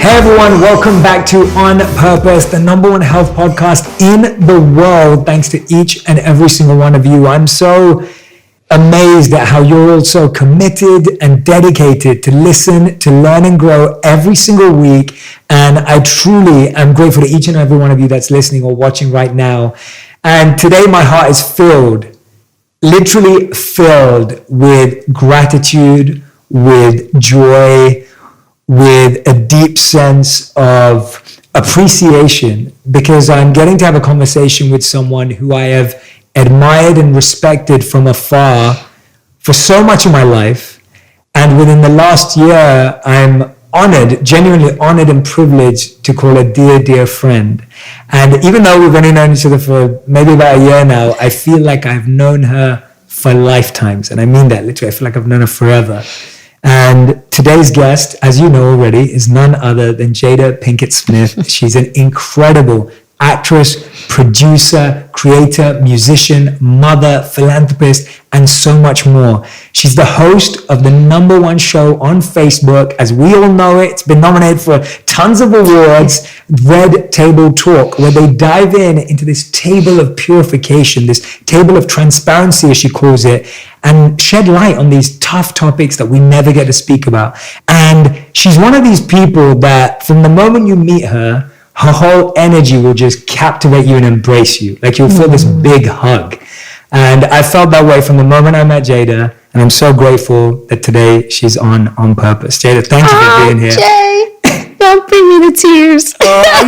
Hey everyone, welcome back to On Purpose, the number one health podcast in the world. Thanks to each and every single one of you. I'm so amazed at how you're all so committed and dedicated to listen, to learn and grow every single week. And I truly am grateful to each and every one of you that's listening or watching right now. And today my heart is filled, literally filled with gratitude, with joy, with a deep sense of appreciation, because I'm getting to have a conversation with someone who I have admired and respected from afar for so much of my life. And within the last year, I'm honored, genuinely honored and privileged to call a dear, dear friend. And even though we've only known each other for maybe about a year now, I feel like I've known her for lifetimes. And I mean that literally. I feel like I've known her forever. And today's guest, as you know already, is none other than Jada Pinkett Smith. She's an incredible actress, producer, creator, musician, mother, philanthropist, and so much more. She's the host of the number one show on Facebook, as we all know it. It's been nominated for tons of awards, Red Table Talk, where they dive into this table of purification, this table of transparency, as she calls it, and shed light on these tough topics that we never get to speak about. And she's one of these people that from the moment you meet her, her whole energy will just captivate you and embrace you. Like you'll feel this big hug. And I felt that way from the moment I met Jada. And I'm so grateful that today she's on Purpose. Jada, thank you for being here. Jay, don't bring me to tears. I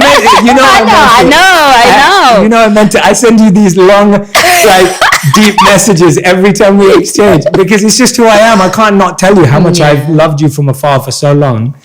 meant to. I send you these long, like deep messages every time we exchange because it's just who I am. I can't not tell you how much I've loved you from afar for so long.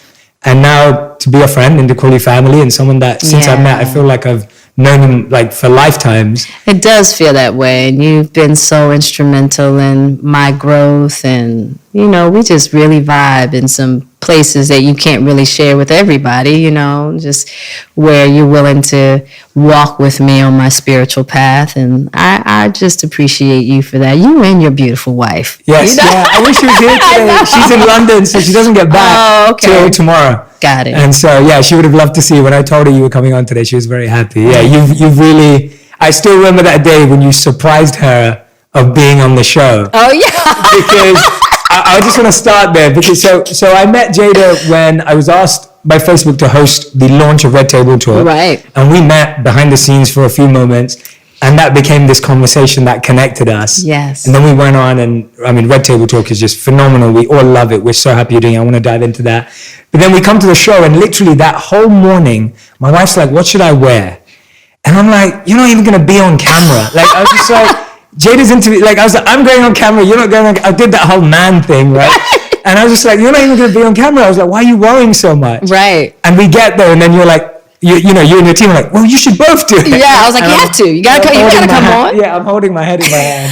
And now to be a friend and to call you family and someone that since I've met, I feel like I've known him like for lifetimes. It does feel that way. And you've been so instrumental in my growth. And, you know, we just really vibe in some places that you can't really share with everybody, you know, just where you're willing to walk with me on my spiritual path. And I just appreciate you for that. You and your beautiful wife. Yes, you know? Yeah. I wish she was here today. She's in London, so she doesn't get back till tomorrow. Got it. And so, yeah, she would have loved to see you. When I told her you were coming on today, she was very happy. Yeah, you've really, I still remember that day when you surprised her of being on the show. Oh, yeah. Because I just want to start there because so I met Jada when I was asked by Facebook to host the launch of Red Table Talk. Right. And we met behind the scenes for a few moments. And that became this conversation that connected us. Yes. And then we went on and, I mean, Red Table Talk is just phenomenal. We all love it. We're so happy you're doing it. I want to dive into that. But then we come to the show and literally that whole morning, my wife's like, what should I wear? And I'm like, you're not even going to be on camera. Like, I was just like, Jada's interview, like, I was like, I'm going on camera. You're not going on I did that whole man thing, right? And I was just like, you're not even going to be on camera. I was like, why are you worrying so much? Right. And we get there and then you're like, you know, you and your team are like, well, you should both do it. Yeah, I was like, you have to. You gotta come on. Yeah, I'm holding my head in my hand.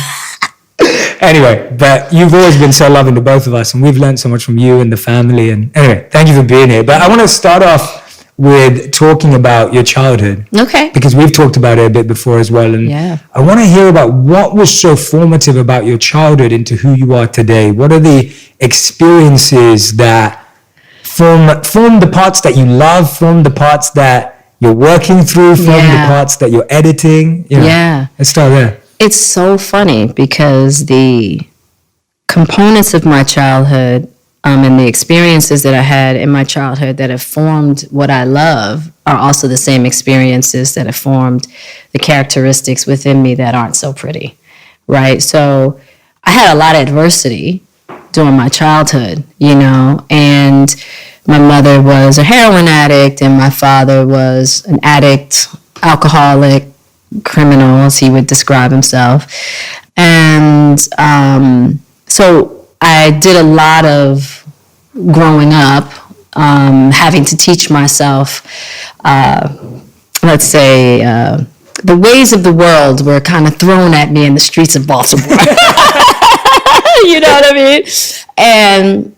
Anyway, but you've always been so loving to both of us, and we've learned so much from you and the family. And anyway, thank you for being here. But I want to start off with talking about your childhood. Okay. Because we've talked about it a bit before as well. And I want to hear about what was so formative about your childhood into who you are today. What are the experiences that form the parts that you love, form the parts that you're working through, form the parts that you're editing. You know, let's start there. It's so funny because the components of my childhood and the experiences that I had in my childhood that have formed what I love are also the same experiences that have formed the characteristics within me that aren't so pretty, right? So I had a lot of adversity during my childhood, you know, and my mother was a heroin addict and my father was an addict, alcoholic, criminal, as he would describe himself. And so I did a lot of growing up, having to teach myself, let's say, the ways of the world were kind of thrown at me in the streets of Baltimore. You know what I mean? And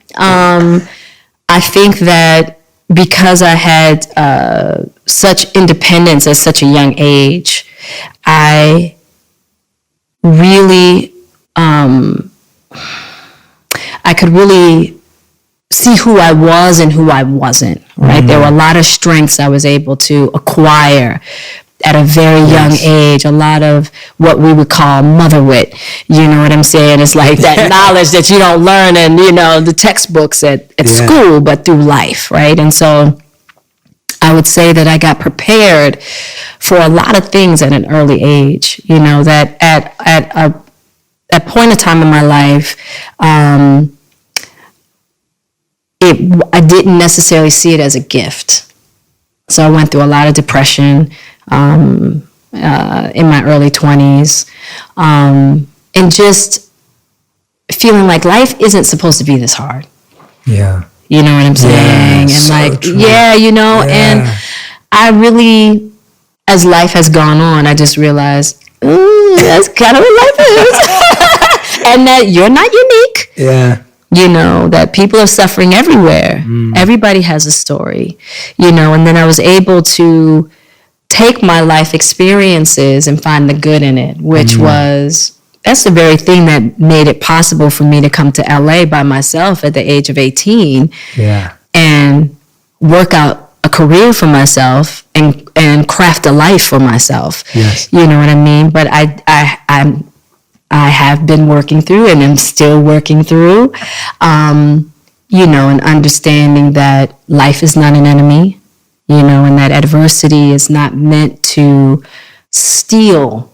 I think that because I had such independence at such a young age, I really, I could really see who I was and who I wasn't, right? There were a lot of strengths I was able to acquire at a very young age, a lot of what we would call mother wit. You know what I'm saying? It's like that knowledge that you don't learn in, the textbooks at school, but through life, right? And so I would say that I got prepared for a lot of things at an early age, that at a point of time in my life, I didn't necessarily see it as a gift. So I went through a lot of depression in my early 20s, and just feeling like life isn't supposed to be this hard. Yeah. You know what I'm saying? Yeah, and so like, true. and I really, as life has gone on, I just realized, that's kind of what life is. And that you're not unique. Yeah. That people are suffering everywhere. Everybody has a story, and then I was able to take my life experiences and find the good in it, which that's the very thing that made it possible for me to come to LA by myself at the age of 18 and work out a career for myself and craft a life for myself. Yes. You know what I mean? But I have been working through and I'm still working through, and understanding that life is not an enemy, and that adversity is not meant to steal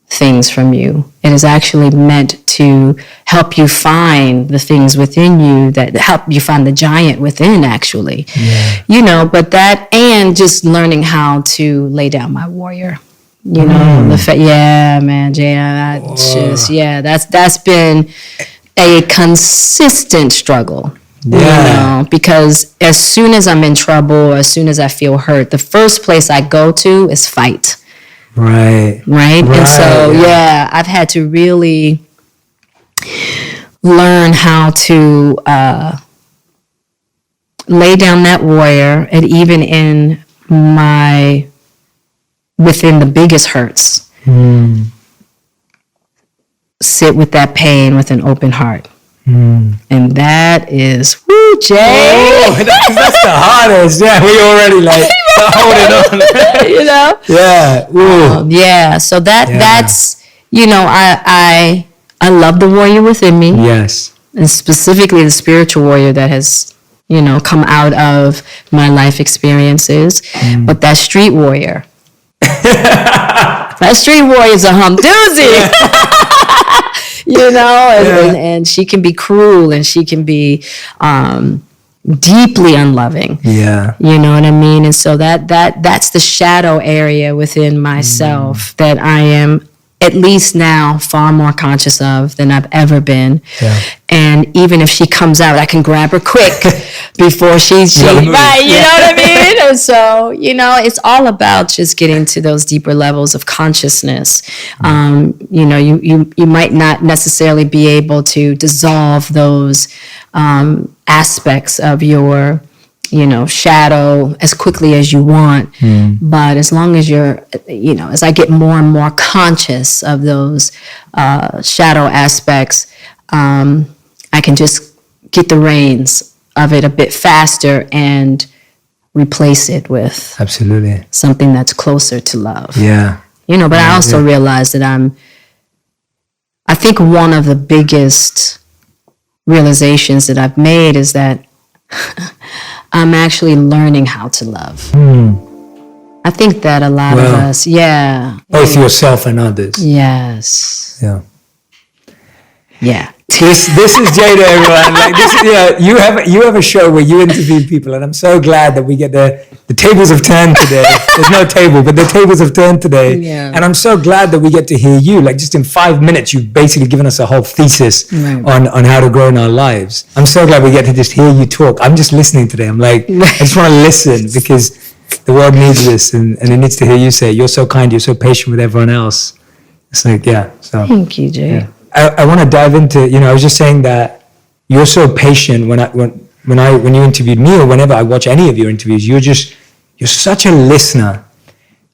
things from you. It is actually meant to help you find the things within you that help you find the giant within, actually. Yeah. But that, and just learning how to lay down my warrior. Man, Jada, that's been a consistent struggle. Because as soon as I'm in trouble, as soon as I feel hurt, the first place I go to is fight. Right. And so, I've had to really learn how to lay down that warrior, and even within the biggest hurts, sit with that pain with an open heart. And that is, Jay. Oh, that's the hardest. Yeah, we already holding on. Yeah. So that's, I love the warrior within me. Yes. And specifically the spiritual warrior that has, come out of my life experiences. But that street warrior. That street warrior is a humdoozy. And she can be cruel and she can be deeply unloving. Yeah. You know what I mean? And so that's the shadow area within myself that I am at least now far more conscious of than I've ever been. Yeah. And even if she comes out, I can grab her quick before she's right, you know what I mean? And so, it's all about just getting to those deeper levels of consciousness. You might not necessarily be able to dissolve those aspects of your shadow as quickly as you want. But as long as you're, as I get more and more conscious of those shadow aspects, I can just get the reins of it a bit faster and replace it with absolutely something that's closer to love. Yeah. But I also realize that I think one of the biggest realizations that I've made is that I'm actually learning how to love. I think that a lot of us, both yourself and others. Yes. Yeah. Yeah. This is Jada, everyone. You have a show where you interview people, and I'm so glad that we get the tables have turned today. There's no table, but the tables have turned today. Yeah. And I'm so glad that we get to hear you. Like, just in 5 minutes, you've basically given us a whole thesis on how to grow in our lives. I'm so glad we get to just hear you talk. I'm just listening today. I'm like, I just want to listen because the world needs this, and it needs to hear you say, you're so kind, you're so patient with everyone else. It's like, so. Thank you, Jay. Yeah. I want to dive into, I was just saying that you're so patient when you interviewed me, or whenever I watch any of your interviews, you're such a listener.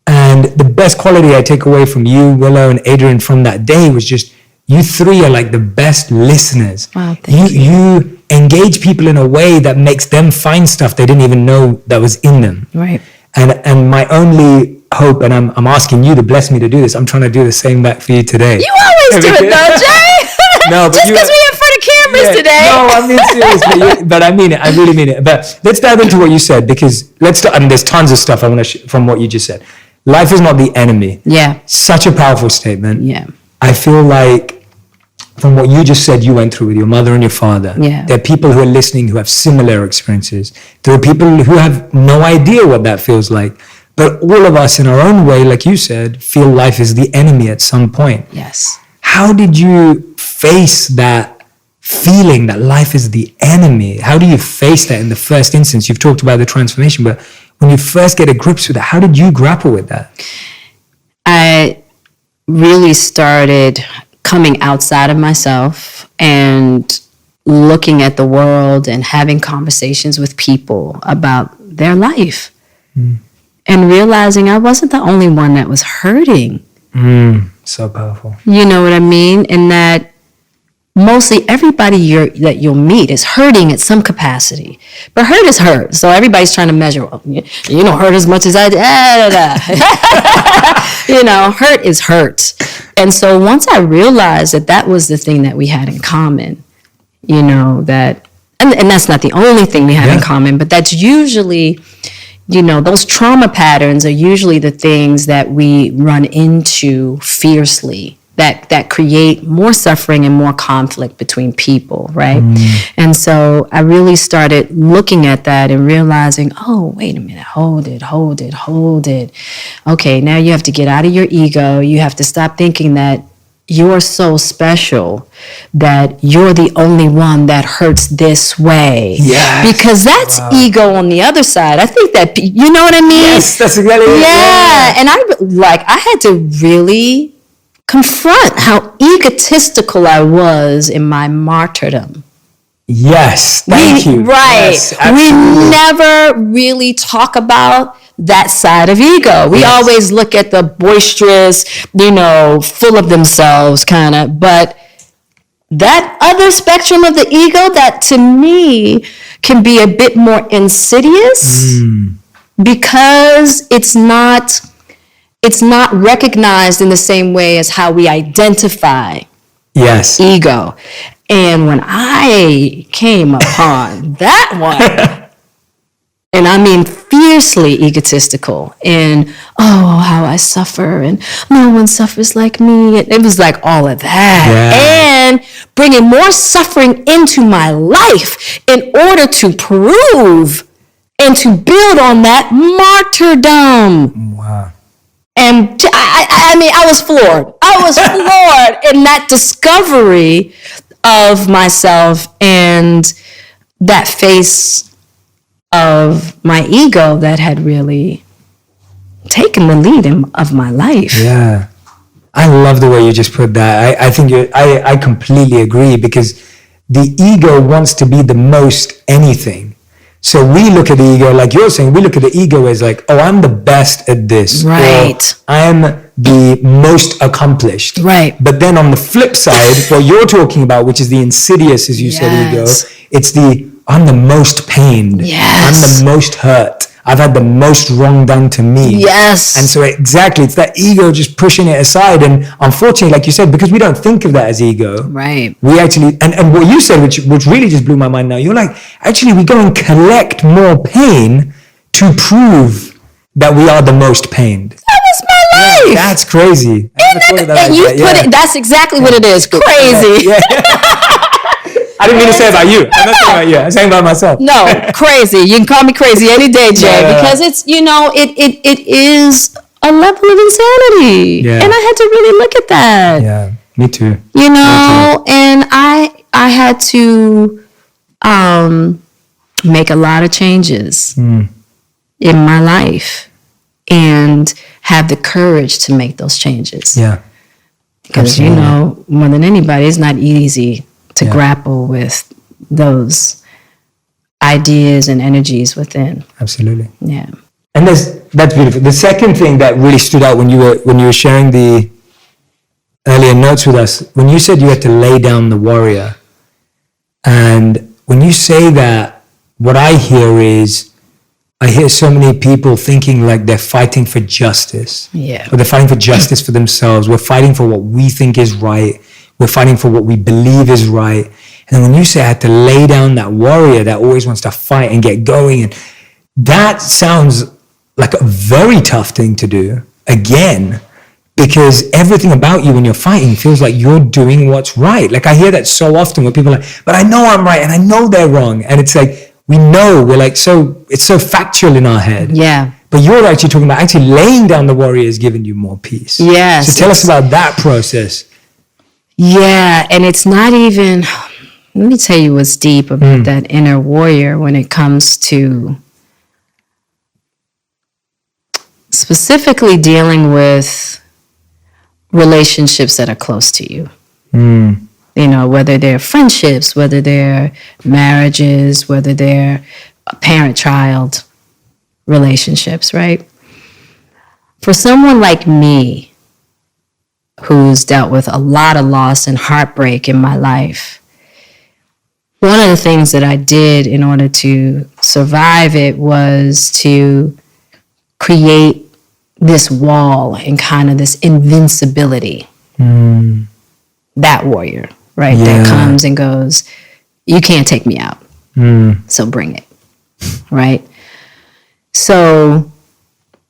And the best quality I take away from you, Willow, and Adrian from that day was just, you three are like the best listeners. Wow, thank you. engage people in a way that makes them find stuff they didn't even know that was in them. Right. And my only hope, and I'm asking you to bless me to do this, I'm trying to do the same back for you today. You always do it though, Jay. No, but just because we're in front of cameras today. No, I'm being serious, but I mean it. I really mean it. But let's dive into what you said, because there's tons of stuff I want to from what you just said. Life is not the enemy. Yeah. Such a powerful statement. Yeah. I feel like from what you just said you went through with your mother and your father, there are people who are listening who have similar experiences. There are people who have no idea what that feels like. But all of us in our own way, like you said, feel life is the enemy at some point. Yes. How did you face that feeling that life is the enemy? How do you face that in the first instance? You've talked about the transformation, but when you first get a grip with that, how did you grapple with that? I really started coming outside of myself and looking at the world and having conversations with people about their life. And realizing I wasn't the only one that was hurting. So powerful. You know what I mean? And that mostly everybody that you'll meet is hurting at some capacity. But hurt is hurt. So everybody's trying to measure, well, you don't hurt as much as I did. You know, hurt is hurt. And so once I realized that was the thing that we had in common, you know, that, and that's not the only thing we have in common, but that's usually, you know, those trauma patterns are usually the things that we run into fiercely, that create more suffering and more conflict between people, right? And so I really started looking at that and realizing, oh, wait a minute, hold it. Okay, now you have to get out of your ego. You have to stop thinking that you're so special, that you're the only one that hurts this way. Yes. Because that's ego on the other side. I think that, you know what I mean? Yes, that's exactly it. Yeah. And I had to really confront how egotistical I was in my martyrdom. Yes, thank you. Right. Yes, we never really talk about that side of ego. We always look at the boisterous, you know, full of themselves kind of, but that other spectrum of the ego, that to me can be a bit more insidious because it's not recognized in the same way as how we identify ego. And when I came upon that one, and I mean fiercely egotistical, and oh, how I suffer, and no one suffers like me. It was like all of that. And bringing more suffering into my life in order to prove and to build on that martyrdom. Wow. And I mean, I was floored. I was floored in that discovery of myself and that face of my ego that had really taken the lead of my life. Yeah. I love the way you just put that. I think I completely agree, because the ego wants to be the most anything. So we look at the ego, like you're saying, we look at the ego as like, oh, I'm the best at this. Right. Or I'm the most accomplished. Right. But then on the flip side, what you're talking about, which is the insidious, as you said, ego, it's I'm the most pained. Yes. I'm the most hurt. I've had the most wrong done to me. Yes. And so exactly, it's that ego just pushing it aside. And unfortunately, like you said, because we don't think of that as ego. Right. We actually, and what you said, which really just blew my mind now, you're like, actually, we go and collect more pain to prove that we are the most pained. That was my life. That's crazy. And you put it, that's exactly what it is. Crazy. I didn't mean to say about you. I'm not saying about you. I'm saying about myself. No, crazy. You can call me crazy any day, Jay, because it's, you know, it is a level of insanity. Yeah. And I had to really look at that. Yeah, me too. You know, and I had to make a lot of changes in my life and have the courage to make those changes. Yeah. Because, you know, more than anybody, it's not easy to grapple with those ideas and energies within. Absolutely. Yeah. And that's beautiful. The second thing that really stood out when you were sharing the earlier notes with us, when you said you had to lay down the warrior, and when you say that, what I hear so many people thinking like they're fighting for justice. Yeah. Or they're fighting for justice for themselves. We're fighting for what we think is right. We're fighting for what we believe is right. And then when you say I had to lay down that warrior that always wants to fight and get going, and that sounds like a very tough thing to do. Again, because everything about you when you're fighting feels like you're doing what's right. Like I hear that so often where people are like, but I know I'm right and I know they're wrong. And it's like, we're like, it's so factual in our head. Yeah. But you're actually talking about actually laying down the warrior is giving you more peace. Yes. So tell us about that process. Yeah. And it's not even, let me tell you what's deep about that inner warrior when it comes to specifically dealing with relationships that are close to you. You know, whether they're friendships, whether they're marriages, whether they're parent-child relationships, right? For someone like me, who's dealt with a lot of loss and heartbreak in my life, one of the things that I did in order to survive it was to create this wall and kind of this invincibility. That warrior, right? Yeah. That comes and goes, you can't take me out. So bring it, right? So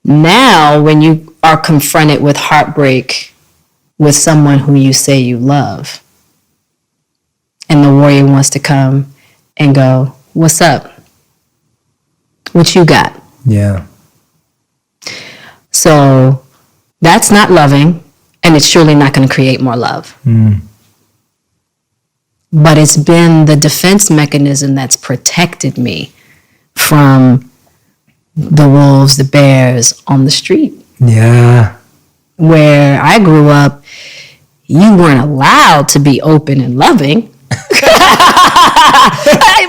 now when you are confronted with heartbreak with someone who you say you love, and the warrior wants to come and go, what's up? What you got? Yeah. So that's not loving, and it's surely not going to create more love. But it's been the defense mechanism that's protected me from the wolves, the bears on the street. Yeah. Where I grew up, you weren't allowed to be open and loving.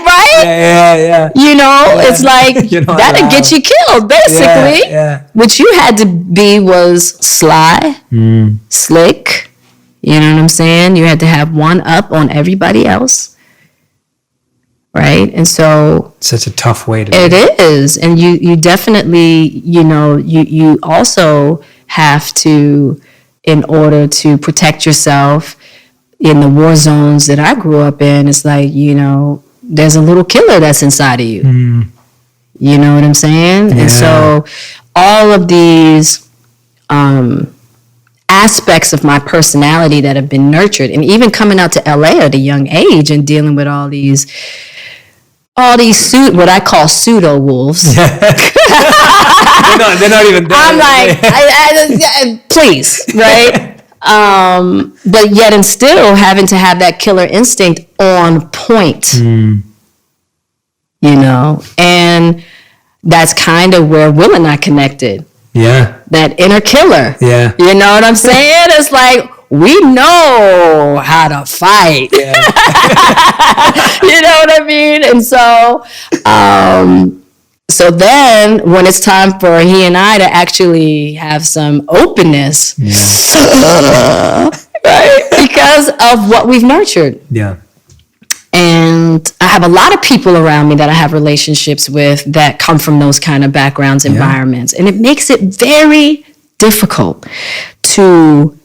Right? Yeah. You know, it's like, that'll get you killed, basically. Yeah. What you had to be was sly, slick. You know what I'm saying? You had to have one up on everybody else. Right? And so Such a tough way to it do it. is. And you definitely, you know, you also have to, in order to protect yourself in the war zones that I grew up in, it's like, you know, there's a little killer that's inside of you. You know what I'm saying? Yeah. And so all of these aspects of my personality that have been nurtured, and even coming out to LA at a young age and dealing with all these what I call pseudo wolves. They're not even there. I'm like, I please, right? But yet and still having to have that killer instinct on point, you know, and that's kind of where Will and I connected. Yeah. That inner killer. Yeah. You know what I'm saying? It's like, we know how to fight. Yeah. You know what I mean? And so, so then when it's time for he and I to actually have some openness, right? Because of what we've nurtured. Yeah. And I have a lot of people around me that I have relationships with that come from those kind of backgrounds, environments. And it makes it very difficult to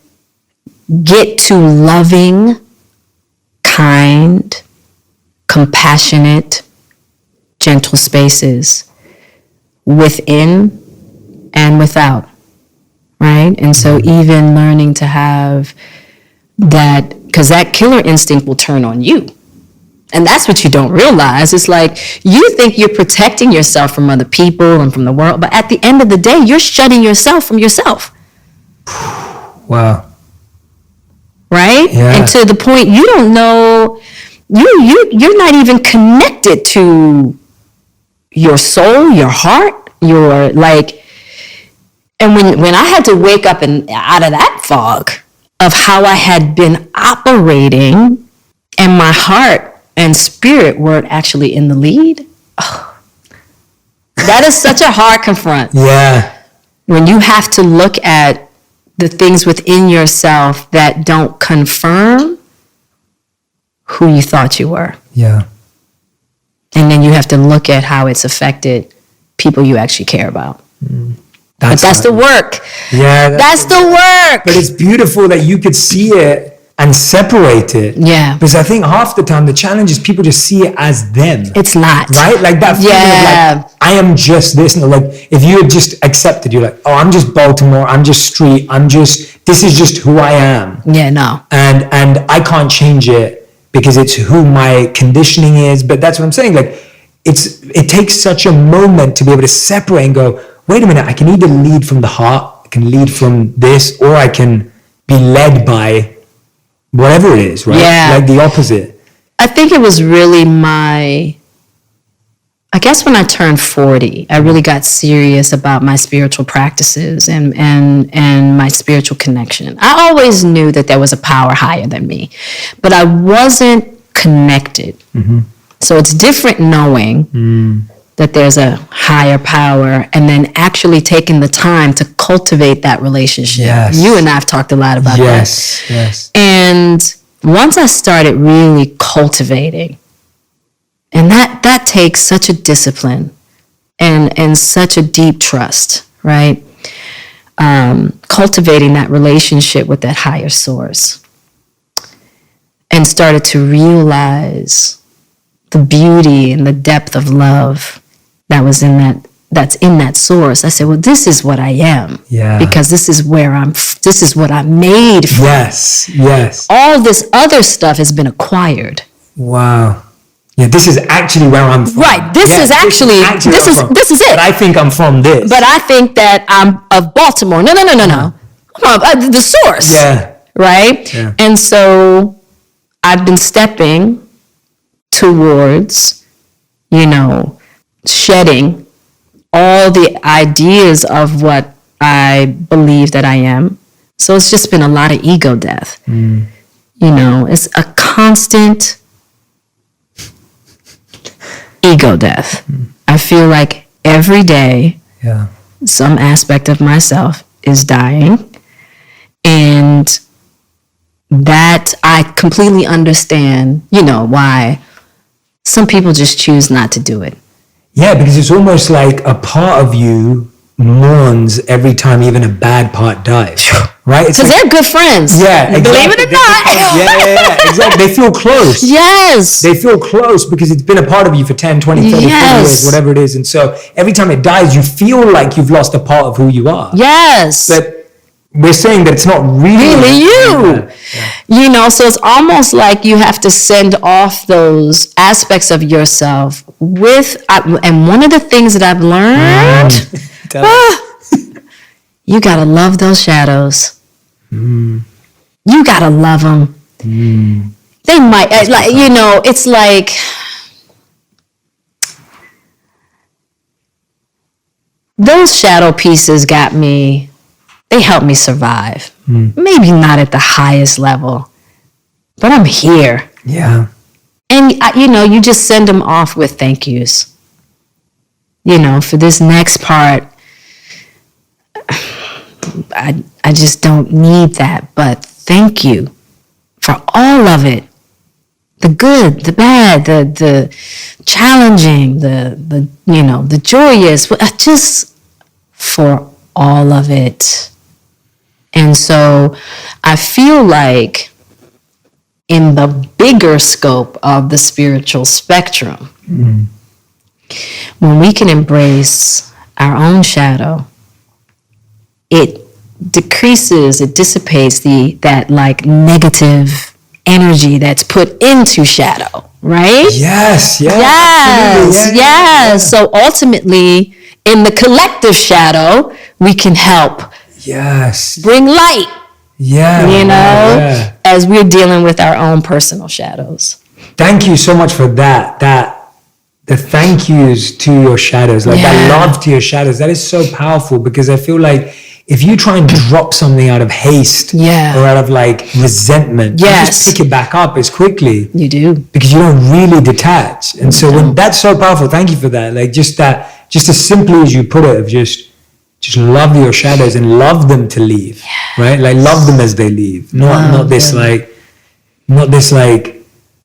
get to loving, kind, compassionate, gentle spaces within and without, right? And so even learning to have that, because that killer instinct will turn on you. And that's what you don't realize. It's like you think you're protecting yourself from other people and from the world, but at the end of the day, you're shutting yourself from yourself. Wow. Right? Yeah. And to the point you don't know, you're not even connected to your soul, your heart, your like. And when I had to wake up and out of that fog of how I had been operating, and my heart and spirit weren't actually in the lead. Oh, that is such a hard confront. Yeah. When you have to look at the things within yourself that don't confirm who you thought you were. Yeah. And then you have to look at how it's affected people you actually care about. But that's the work. Yeah. That's the work. But it's beautiful that you could see it and separate it. Yeah. Because I think half the time the challenge is people just see it as them. It's not. Right? Like that feeling of like, I am just this. And like, if you had just accepted, you're like, oh, I'm just Baltimore. I'm just street. this is just who I am. Yeah, no. And I can't change it because it's who my conditioning is. But that's what I'm saying. Like, it takes such a moment to be able to separate and go, wait a minute, I can either lead from the heart, I can lead from this, or I can be led by whatever it is, right? Yeah. Like the opposite. I think it was really I guess when I turned 40, I really got serious about my spiritual practices and my spiritual connection. I always knew that there was a power higher than me, but I wasn't connected. Mm-hmm. So it's different knowing that there's a higher power and then actually taking the time to cultivate that relationship. Yes. You and I have talked a lot about that. Yes. And once I started really cultivating, and that takes such a discipline and such a deep trust, right? Cultivating that relationship with that higher source, and started to realize the beauty and the depth of love that's in that source. I said, well, this is what I am. Yeah. Because this is what I'm made from. Yes. All this other stuff has been acquired. Wow. Yeah, this is actually where I'm from. Right. This is it. But I think I'm from this. But I think that I'm of Baltimore. No. I'm of the source. Yeah. Right? Yeah. And so I've been stepping towards, shedding all the ideas of what I believe that I am. So it's just been a lot of ego death. It's a constant ego death. I feel like every day, some aspect of myself is dying. And that I completely understand, why some people just choose not to do it. Yeah, because it's almost like a part of you mourns every time even a bad part dies, right? Because they're good friends. Yeah, exactly. Believe it or not. Yeah, exactly. They feel close. Yes. They feel close because it's been a part of you for 10, 20, 30, 40 years, whatever it is. And so every time it dies, you feel like you've lost a part of who you are. Yes. But we're saying that it's not really you. Yeah. So it's almost like you have to send off those aspects of yourself with, and one of the things that I've learned, you gotta love those shadows. You gotta love them. They might, it's like, those shadow pieces got me. They help me survive. Maybe not at the highest level, but I'm here. Yeah. And, you just send them off with thank yous. For this next part, I just don't need that, but thank you for all of it. The good, the bad, the challenging, the joyous, just for all of it. And so I feel like in the bigger scope of the spiritual spectrum, when we can embrace our own shadow, it decreases, it dissipates that like negative energy that's put into shadow, right? Yes. Yeah. So ultimately, in the collective shadow, we can help. Yes. Bring light. Yeah. As we're dealing with our own personal shadows. Thank you so much for that. The thank yous to your shadows, like that love to your shadows, that is so powerful because I feel like if you try and drop something out of haste or out of like resentment, you just pick it back up as quickly. You do. Because you don't really detach. And so when that's so powerful, thank you for that. Like just as simply as you put it, of just love your shadows and love them to leave, right? Like love them as they leave. Not this like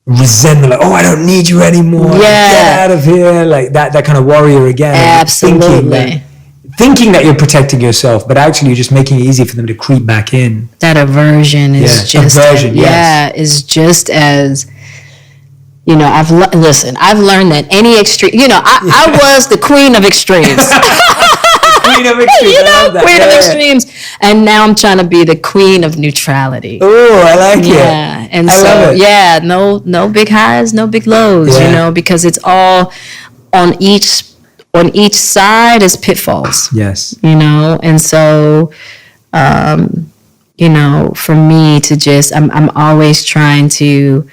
resentment, like, oh, I don't need you anymore. Yeah. Get out of here. Like that kind of warrior again. Absolutely. Thinking that you're protecting yourself, but actually you're just making it easy for them to creep back in. That aversion is is just as, I've learned that any extreme, I was the queen of extremes. Queen of extremes. Queen of extremes. And now I'm trying to be the queen of neutrality. Oh, I like it. Yeah. And I love it. no big highs, no big lows, because it's all on each side is pitfalls. Yes. And so, for me to just, I'm always trying to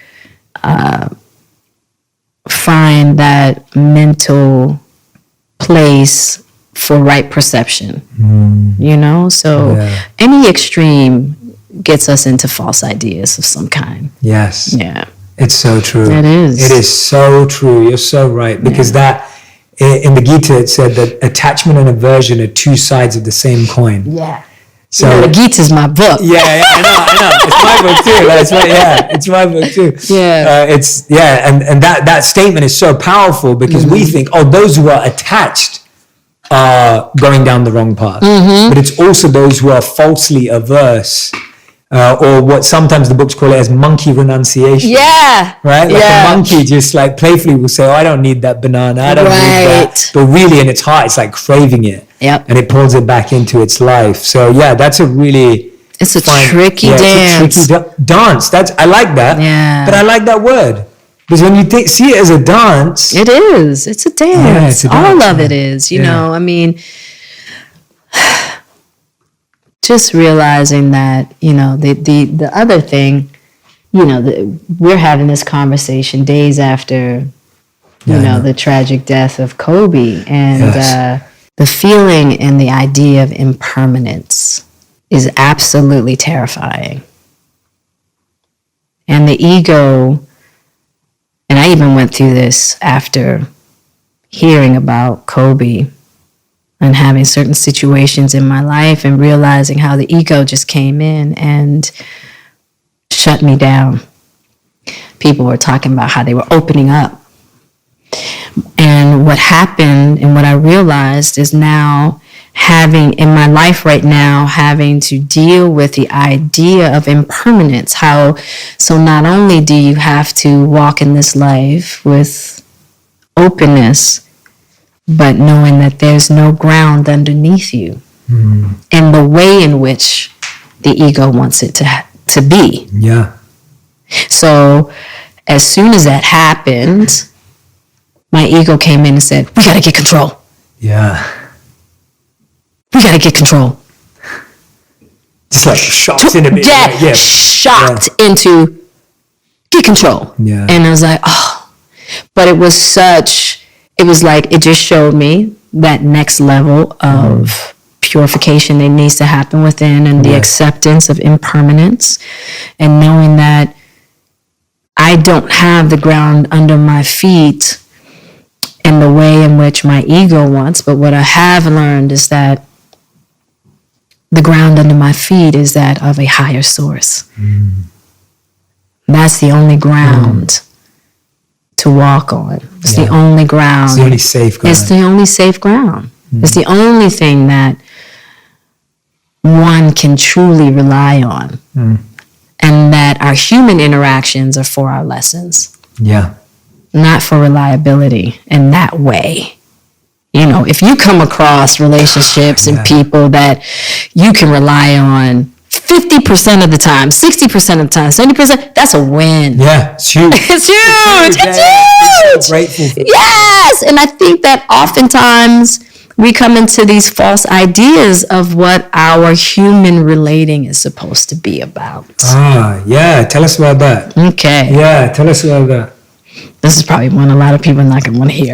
find that mental place for right perception, so any extreme gets us into false ideas of some kind. Yes. Yeah. It's so true. It is. It is so true. You're so right. Because that, in the Gita, it said that attachment and aversion are two sides of the same coin. Yeah. So the Gita is my book. Yeah, I know. It's my book too. That's right. Yeah, it's my book too. Yeah. And that statement is so powerful because we think, those who are attached are going down the wrong path. But it's also those who are falsely averse, or what sometimes the books call it as monkey renunciation. Yeah. Right? Like a monkey just like playfully will say, I don't need that banana. I don't need that. But really in its heart, it's like craving it. Yep. And it pulls it back into its life. So that's a really... It's a tricky dance. It's a tricky dance. I like that. Yeah. But I like that word. Because when you see it as a dance... It is. It's a dance. Yeah, it's a dance. All of it is, you know. I mean, just realizing that, the other thing, we're having this conversation days after, the tragic death of Kobe. And the feeling and the idea of impermanence is absolutely terrifying. And the ego... And I even went through this after hearing about Kobe and having certain situations in my life and realizing how the ego just came in and shut me down. People were talking about how they were opening up. And what happened and what I realized is now having in my life right now, having to deal with the idea of impermanence. So not only do you have to walk in this life with openness, but knowing that there's no ground underneath you and the way in which the ego wants it to be. Yeah. So as soon as that happened, my ego came in and said, we got to get control. Yeah. We got to get control. Just like shocked into it. Yeah, shocked into get control. Yeah. And I was like, but it was like, it just showed me that next level of purification that needs to happen within and the acceptance of impermanence and knowing that I don't have the ground under my feet in the way in which my ego wants. But what I have learned is that the ground under my feet is that of a higher source. That's the only ground to walk on. It's the only ground. It's the only safe ground. It's the only safe ground. It's the only thing that one can truly rely on. And that our human interactions are for our lessons. Yeah. Not for reliability in that way. If you come across relationships and people that you can rely on 50% of the time, 60% of the time, 70%, that's a win. Yeah, it's huge. It's huge. It's huge. I'm so grateful for Yes. And I think that oftentimes we come into these false ideas of what our human relating is supposed to be about. Yeah. Tell us about that. Okay. Yeah, tell us about that. This is probably one a lot of people are not going to want to hear.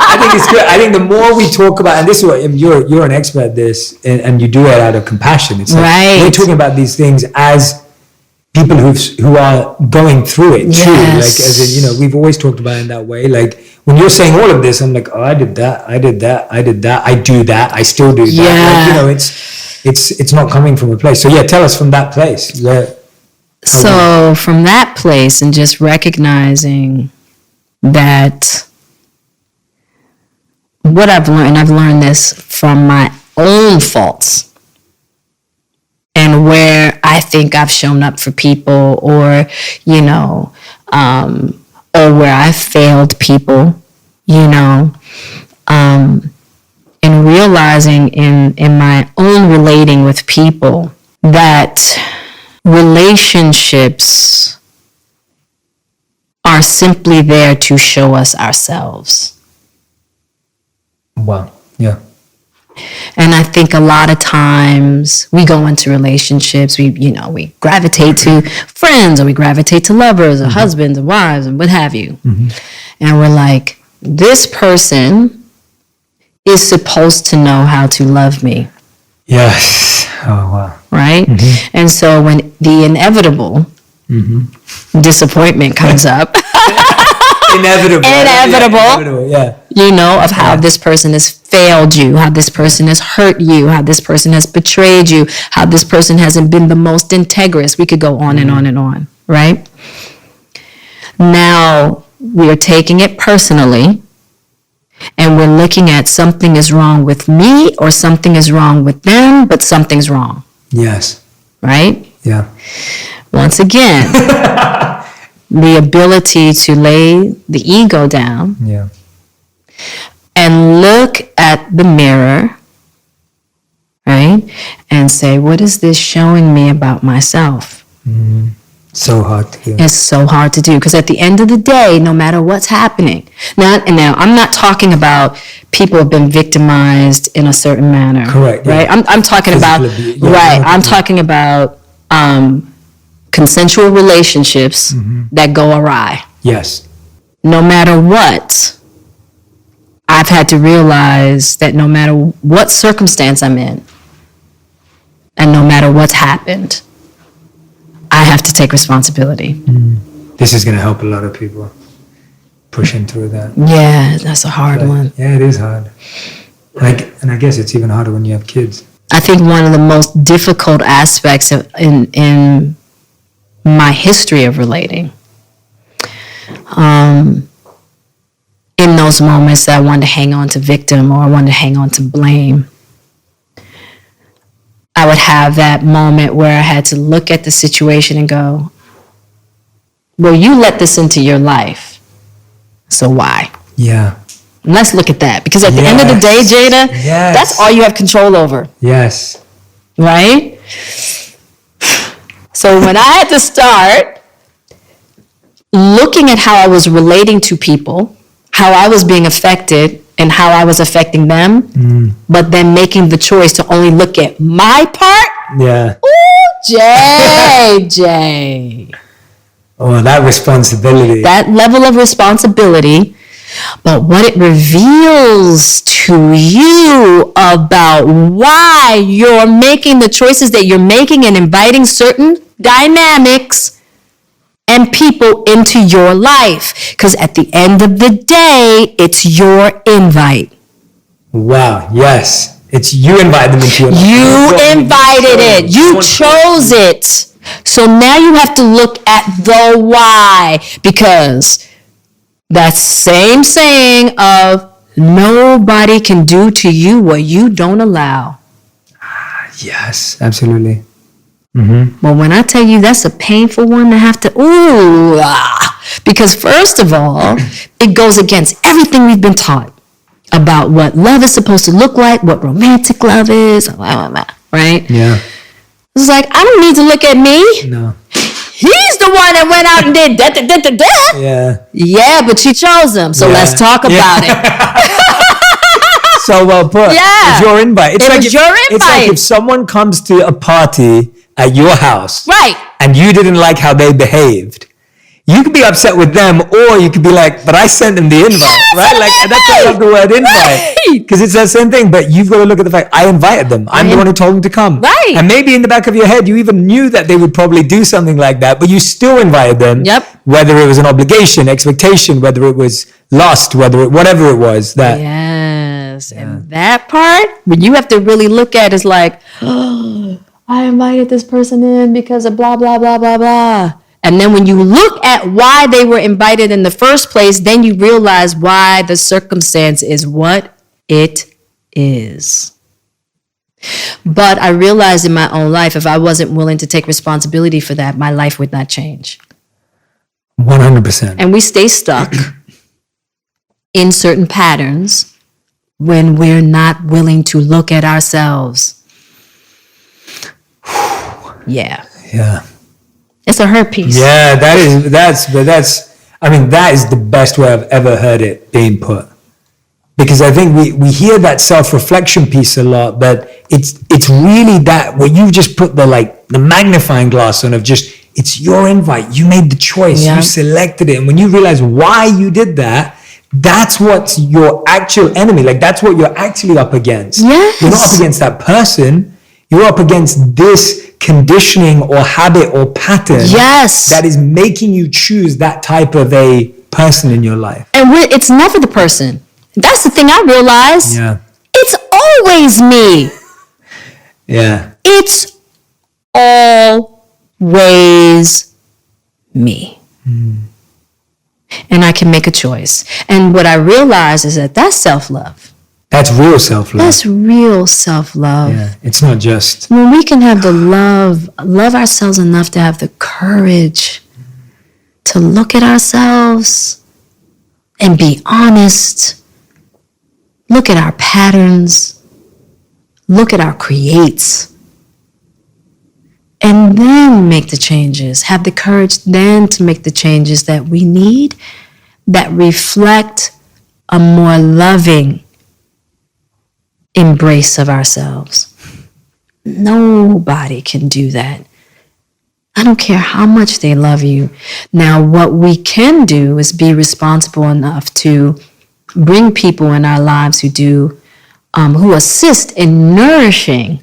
I think it's good. I think the more we talk about, and this is what you're an expert at this, and you do it out of compassion. It's like we're talking about these things as people who are going through it too. Like as in, we've always talked about it in that way. Like when you're saying all of this, I'm like, I did that, I do that, I still do that. Like, it's not coming from a place. So tell us from that place. So from that place and just recognizing that what I've learned this from my own faults and where I think I've shown up for people or, or where I failed people, and realizing in my own relating with people that relationships are simply there to show us ourselves. Wow. Yeah. And I think a lot of times we go into relationships, we gravitate to friends or we gravitate to lovers or husbands and wives and what have you. And we're like, this person is supposed to know how to love me. Yes. Oh, wow. Right? And so when the inevitable disappointment comes up, Inevitable. Yeah. of how this person has failed you, how this person has hurt you, how this person has betrayed you, how this person hasn't been the most integrous. We could go on and on and on, right? Now we're taking it personally and we're looking at something is wrong with me or something is wrong with them, but something's wrong. Yes. Right? Yeah. Once again, the ability to lay the ego down and look at the mirror, right? And say, what is this showing me about myself? So hard to do. It's so hard to do because at the end of the day, no matter what's happening, now I'm not talking about people have been victimized in a certain manner. Correct. Right? Yeah. I'm talking about, I'm talking about consensual relationships that go awry. Yes. No matter what, I've had to realize that no matter what circumstance I'm in, and no matter what's happened, I have to take responsibility. This is going to help a lot of people pushing through that. Yeah, that's a hard one. Yeah, it is hard. And I guess it's even harder when you have kids. I think one of the most difficult aspects in my history of relating, in those moments that I wanted to hang on to victim or I wanted to hang on to blame, I would have that moment where I had to look at the situation and go, well, you let this into your life, so why? Yeah. And let's look at that. Because at the end of the day, Jada, that's all you have control over. Yes. Right? So when I had to start looking at how I was relating to people, how I was being affected, and how I was affecting them, but then making the choice to only look at my part. Yeah. Ooh, JJ. Oh, that responsibility. That level of responsibility, but what it reveals to you about why you're making the choices that you're making and inviting certain dynamics and people into your life. Because at the end of the day, it's your invite. Wow, yes. It's you invited them into your life. You invited it. You chose it. So now you have to look at the why. Because that same saying of nobody can do to you what you don't allow. Yes, absolutely. Well, when I tell you that's a painful one to have to, because first of all, it goes against everything we've been taught about what love is supposed to look like, what romantic love is, right? Yeah. It's like, I don't need to look at me. No. He's the one that went out and did that. Yeah. Yeah, but she chose him, so let's talk about it. So well put. Yeah. It's your invite. It's your invite. It's like if someone comes to a party at your house. Right. And you didn't like how they behaved. You could be upset with them, or you could be like, but I sent them the invite, right? Like, that's why I love the word invite. Because it's that same thing, but you've got to look at the fact, I invited them. I'm the one who told them to come. Right. And maybe in the back of your head, you even knew that they would probably do something like that, but you still invited them. Yep. Whether it was an obligation, expectation, whether it was lust, whatever it was. That. Yes. And that part, when you have to really look at is like, oh, I invited this person in because of blah, blah, blah, blah, blah. And then when you look at why they were invited in the first place, then you realize why the circumstance is what it is. But I realized in my own life, if I wasn't willing to take responsibility for that, my life would not change. 100%. And we stay stuck in certain patterns when we're not willing to look at ourselves. Yeah. Yeah. It's a hurt piece. Yeah, that is the best way I've ever heard it being put. Because I think we hear that self-reflection piece a lot, but it's really that what you just put the magnifying glass on of just, it's your invite. You made the choice. Yeah. You selected it. And when you realize why you did that, that's what's your actual enemy. Like, that's what you're actually up against. Yes. You're not up against that person. You're up against this conditioning or habit or pattern. Yes. That is making you choose that type of a person in your life. And it's never the person. That's the thing I realized. Yeah. It's always me. Yeah. It's always me. And I can make a choice. And what I realize is that that's self-love. That's real self-love. That's real self-love. Yeah. It's not just. When we can have the love ourselves enough to have the courage to look at ourselves and be honest. Look at our patterns. Look at our creates. And then make the changes. Have the courage then to make the changes that we need that reflect a more loving embrace of ourselves. Nobody can do that. I don't care how much they love you. Now, what we can do is be responsible enough to bring people in our lives who assist in nourishing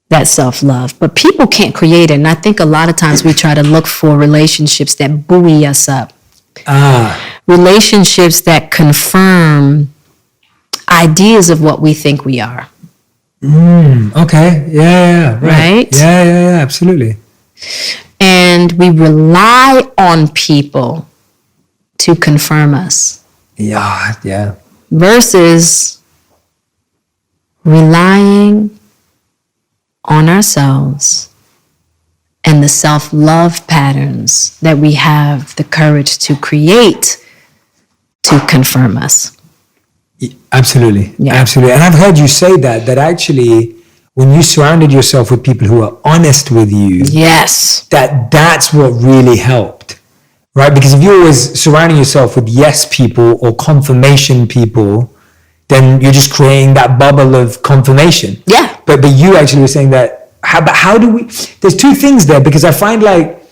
that self-love. But people can't create it. And I think a lot of times we try to look for relationships that buoy us up. Relationships that confirm ideas of what we think we are. Okay. Yeah. Right? Yeah, absolutely. And we rely on people to confirm us. Yeah. Versus relying on ourselves and the self-love patterns that we have the courage to create to confirm us. Absolutely. Yeah. Absolutely. And I've heard you say that actually when you surrounded yourself with people who are honest with you, yes, that's what really helped, right? Because if you're always surrounding yourself with yes people or confirmation people, then you're just creating that bubble of confirmation. Yeah. But you actually were saying that, how do we, there's two things there, because I find like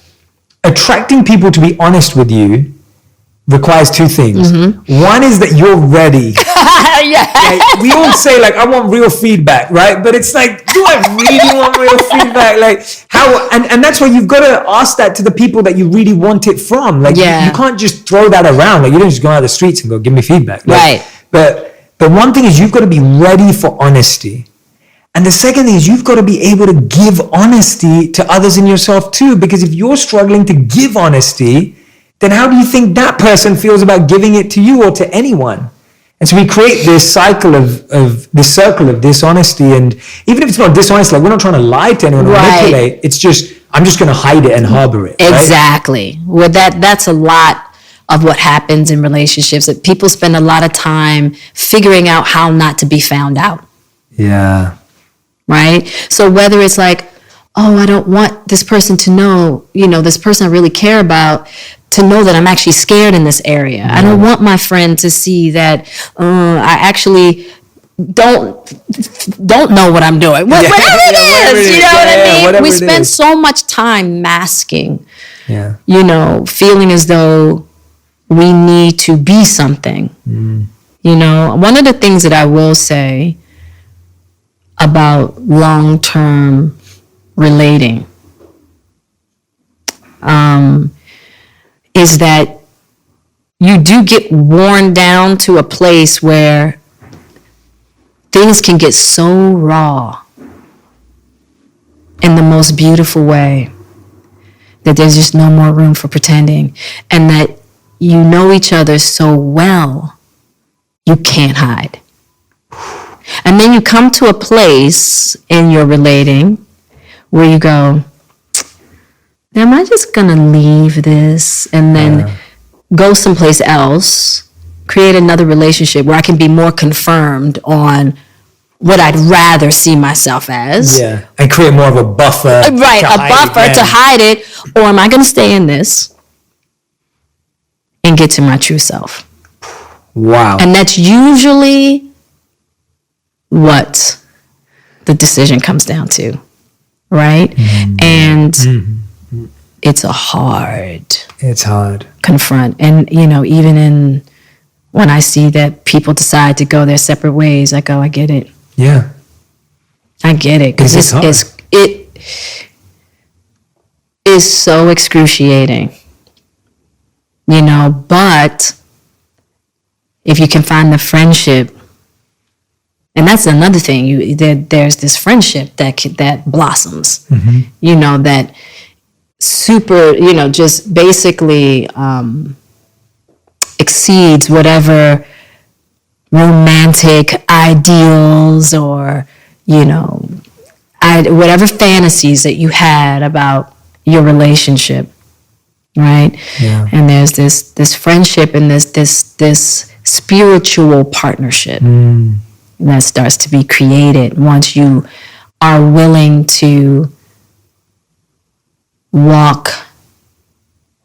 attracting people to be honest with you requires two things. Mm-hmm. One is that you're ready. Yeah. Like, we all say like, I want real feedback, right? But it's like, do I really want real feedback? Like how, and that's why you've got to ask that to the people that you really want it from. Like you can't just throw that around. Like you don't just go out the streets and go, give me feedback. Like, right. But one thing is you've got to be ready for honesty. And the second thing is you've got to be able to give honesty to others in yourself too. Because if you're struggling to give honesty, then how do you think that person feels about giving it to you or to anyone? And so we create this cycle of this circle of dishonesty. And even if it's not dishonest, like we're not trying to lie to anyone or manipulate. It's just, I'm just going to hide it and harbor it. Exactly. Right? Well, that's a lot of what happens in relationships. That people spend a lot of time figuring out how not to be found out. Yeah. Right? So whether it's like, oh, I don't want this person to know, this person I really care about, to know that I'm actually scared in this area. Yeah. I don't want my friend to see that I actually don't know what I'm doing. Whatever it is, you know what I mean? We spend so much time masking, feeling as though we need to be something. One of the things that I will say about long-term relating is that you do get worn down to a place where things can get so raw in the most beautiful way, that there's just no more room for pretending, and that you know each other so well, you can't hide. And then you come to a place in your relating where you go, am I just gonna leave this and then go someplace else, create another relationship where I can be more confirmed on what I'd rather see myself as? Yeah, and create more of a buffer. Right, a buffer to hide it. Or am I gonna stay in this and get to my true self? Wow. And that's usually what the decision comes down to, right? Mm-hmm. And it's hard confront. And, you know, even when I see that people decide to go their separate ways, I go, I get it. Yeah. I get it. Because it is so excruciating, you know, but if you can find the friendship, and that's another thing, there's this friendship that blossoms, you know, that super, you know, just basically exceeds whatever romantic ideals or, you know, whatever fantasies that you had about your relationship, right? Yeah. And there's this friendship and this spiritual partnership that starts to be created once you are willing to walk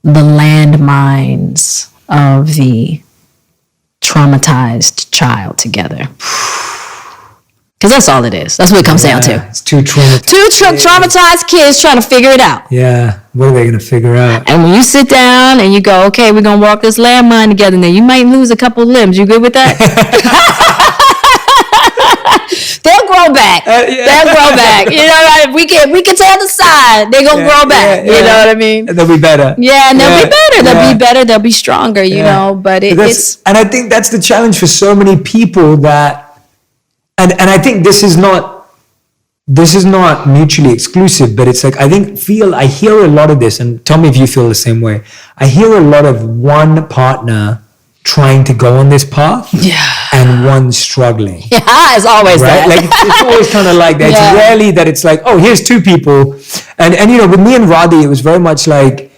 the landmines of the traumatized child together. Because that's all it is. That's what it comes down to. It's two traumatized traumatized kids trying to figure it out. Yeah. What are they going to figure out? And when you sit down and you go, okay, we're going to walk this landmine together, and then you might lose a couple limbs. You good with that? They'll grow back. They'll grow back. You know, we can tell the side. They're going to grow back. You know what I mean? And they'll be better. Yeah, and they'll be better. They'll be better. They'll be stronger, you know, but it's... And I think that's the challenge for so many people that, and I think this is not mutually exclusive, but it's like, I hear a lot of this, and tell me if you feel the same way. I hear a lot of one partner trying to go on this path and one struggling. Yeah, it's always right? that. Like it's always kind of like that. It's rarely that it's like, oh, here's two people. And you know, with me and Radhi, it was very much like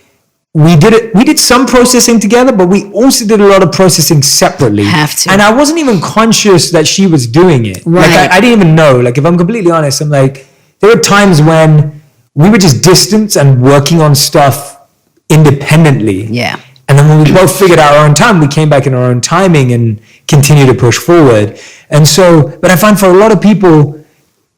we did some processing together, but we also did a lot of processing separately. Have to. And I wasn't even conscious that she was doing it. Right. Like I didn't even know. Like if I'm completely honest, I'm like, there were times when we were just distant and working on stuff independently. Yeah. And then when we both figured out our own time, we came back in our own timing and continue to push forward. And so, but I find for a lot of people,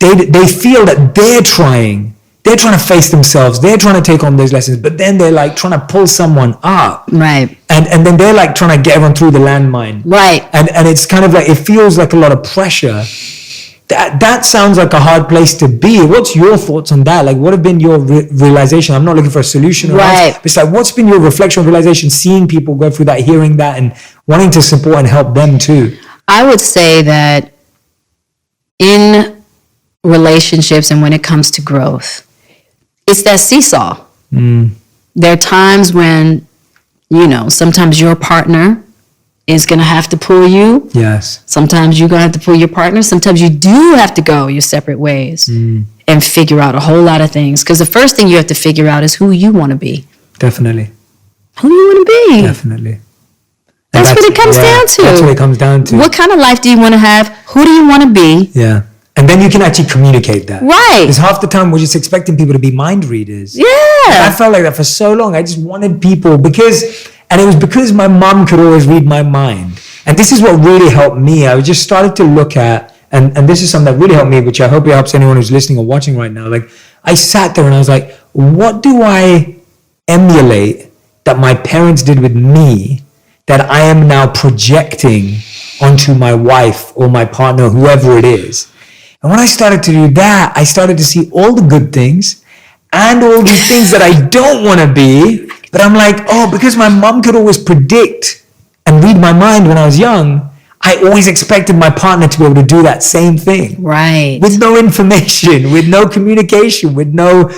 they feel that they're trying to face themselves. They're trying to take on those lessons, but then they're like trying to pull someone up. Right. And then they're like trying to get everyone through the landmine. Right. And it's kind of like, it feels like a lot of pressure. That sounds like a hard place to be. What's your thoughts on that? Like, what have been your realization? I'm not looking for a solution. Right. But it's like, what's been your reflection or realization, seeing people go through that, hearing that, and wanting to support and help them too? I would say that in relationships and when it comes to growth, it's that seesaw. There are times when, you know, sometimes your partner is going to have to pull you. Yes. Sometimes you're going to have to pull your partner. Sometimes you do have to go your separate ways and figure out a whole lot of things. Because the first thing you have to figure out is who you want to be. Definitely. Who do you want to be? Definitely. That's what it comes down to. That's what it comes down to. What kind of life do you want to have? Who do you want to be? Yeah. And then you can actually communicate that. Right. Because half the time we're just expecting people to be mind readers. Yeah. And I felt like that for so long. I just wanted people and it was because my mom could always read my mind. And this is what really helped me. I just started to look at, and this is something that really helped me, which I hope it helps anyone who's listening or watching right now. Like, I sat there and I was like, what do I emulate that my parents did with me that I am now projecting onto my wife or my partner, whoever it is? And when I started to do that, I started to see all the good things and all these things that I don't want to be. But I'm like, oh, because my mom could always predict and read my mind when I was young, I always expected my partner to be able to do that same thing. Right. With no information, with no communication, with no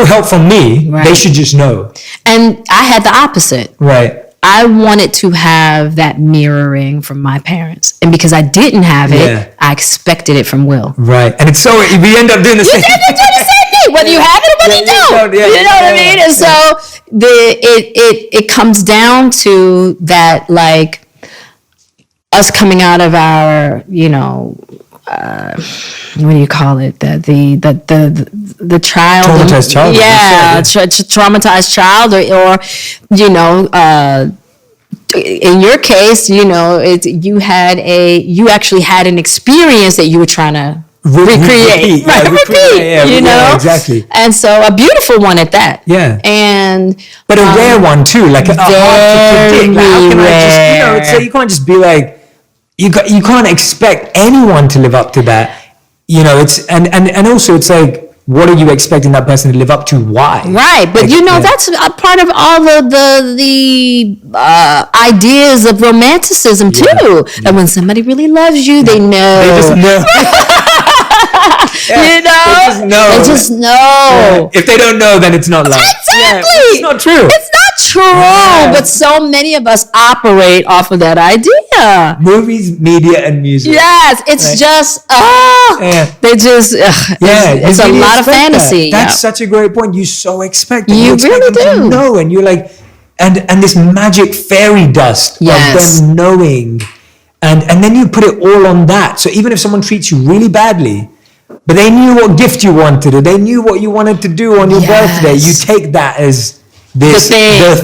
help from me. Right. They should just know. And I had the opposite. Right. I wanted to have that mirroring from my parents. And because I didn't have it, I expected it from Will. Right. And it's so, we end up doing the same thing. Whether you have it or whether you don't. You know what I mean? And so it comes down to that, like, us coming out of our, you know, what do you call it? The child. Traumatized child. Yeah, traumatized child, or you know, in your case, you know, you actually had an experience that you were trying to recreate, you know, exactly. And so a beautiful one at that. Yeah. But a rare one too, like a hard to predict. Like, how can I just, you know, it's like, you can't just be like, you can't expect anyone to live up to that. You know, it's, and also it's like, what are you expecting that person to live up to? Why? Right. But, like, you know, that's a part of all the ideas of romanticism too. And when somebody really loves you, they know. They just know. You know? They just know. Yeah. If they don't know, then it's not love. Exactly. It's not true. It's not true. But so many of us operate off of that idea. Movies, media, and music. Yes. It's just, they just, it's a lot of fantasy. That's such a great point. You so expect it. You really do. No, and you're like, and this magic fairy dust of them knowing. And then you put it all on that. So even if someone treats you really badly, but they knew what gift you wanted, or they knew what you wanted to do on your birthday, you take that as the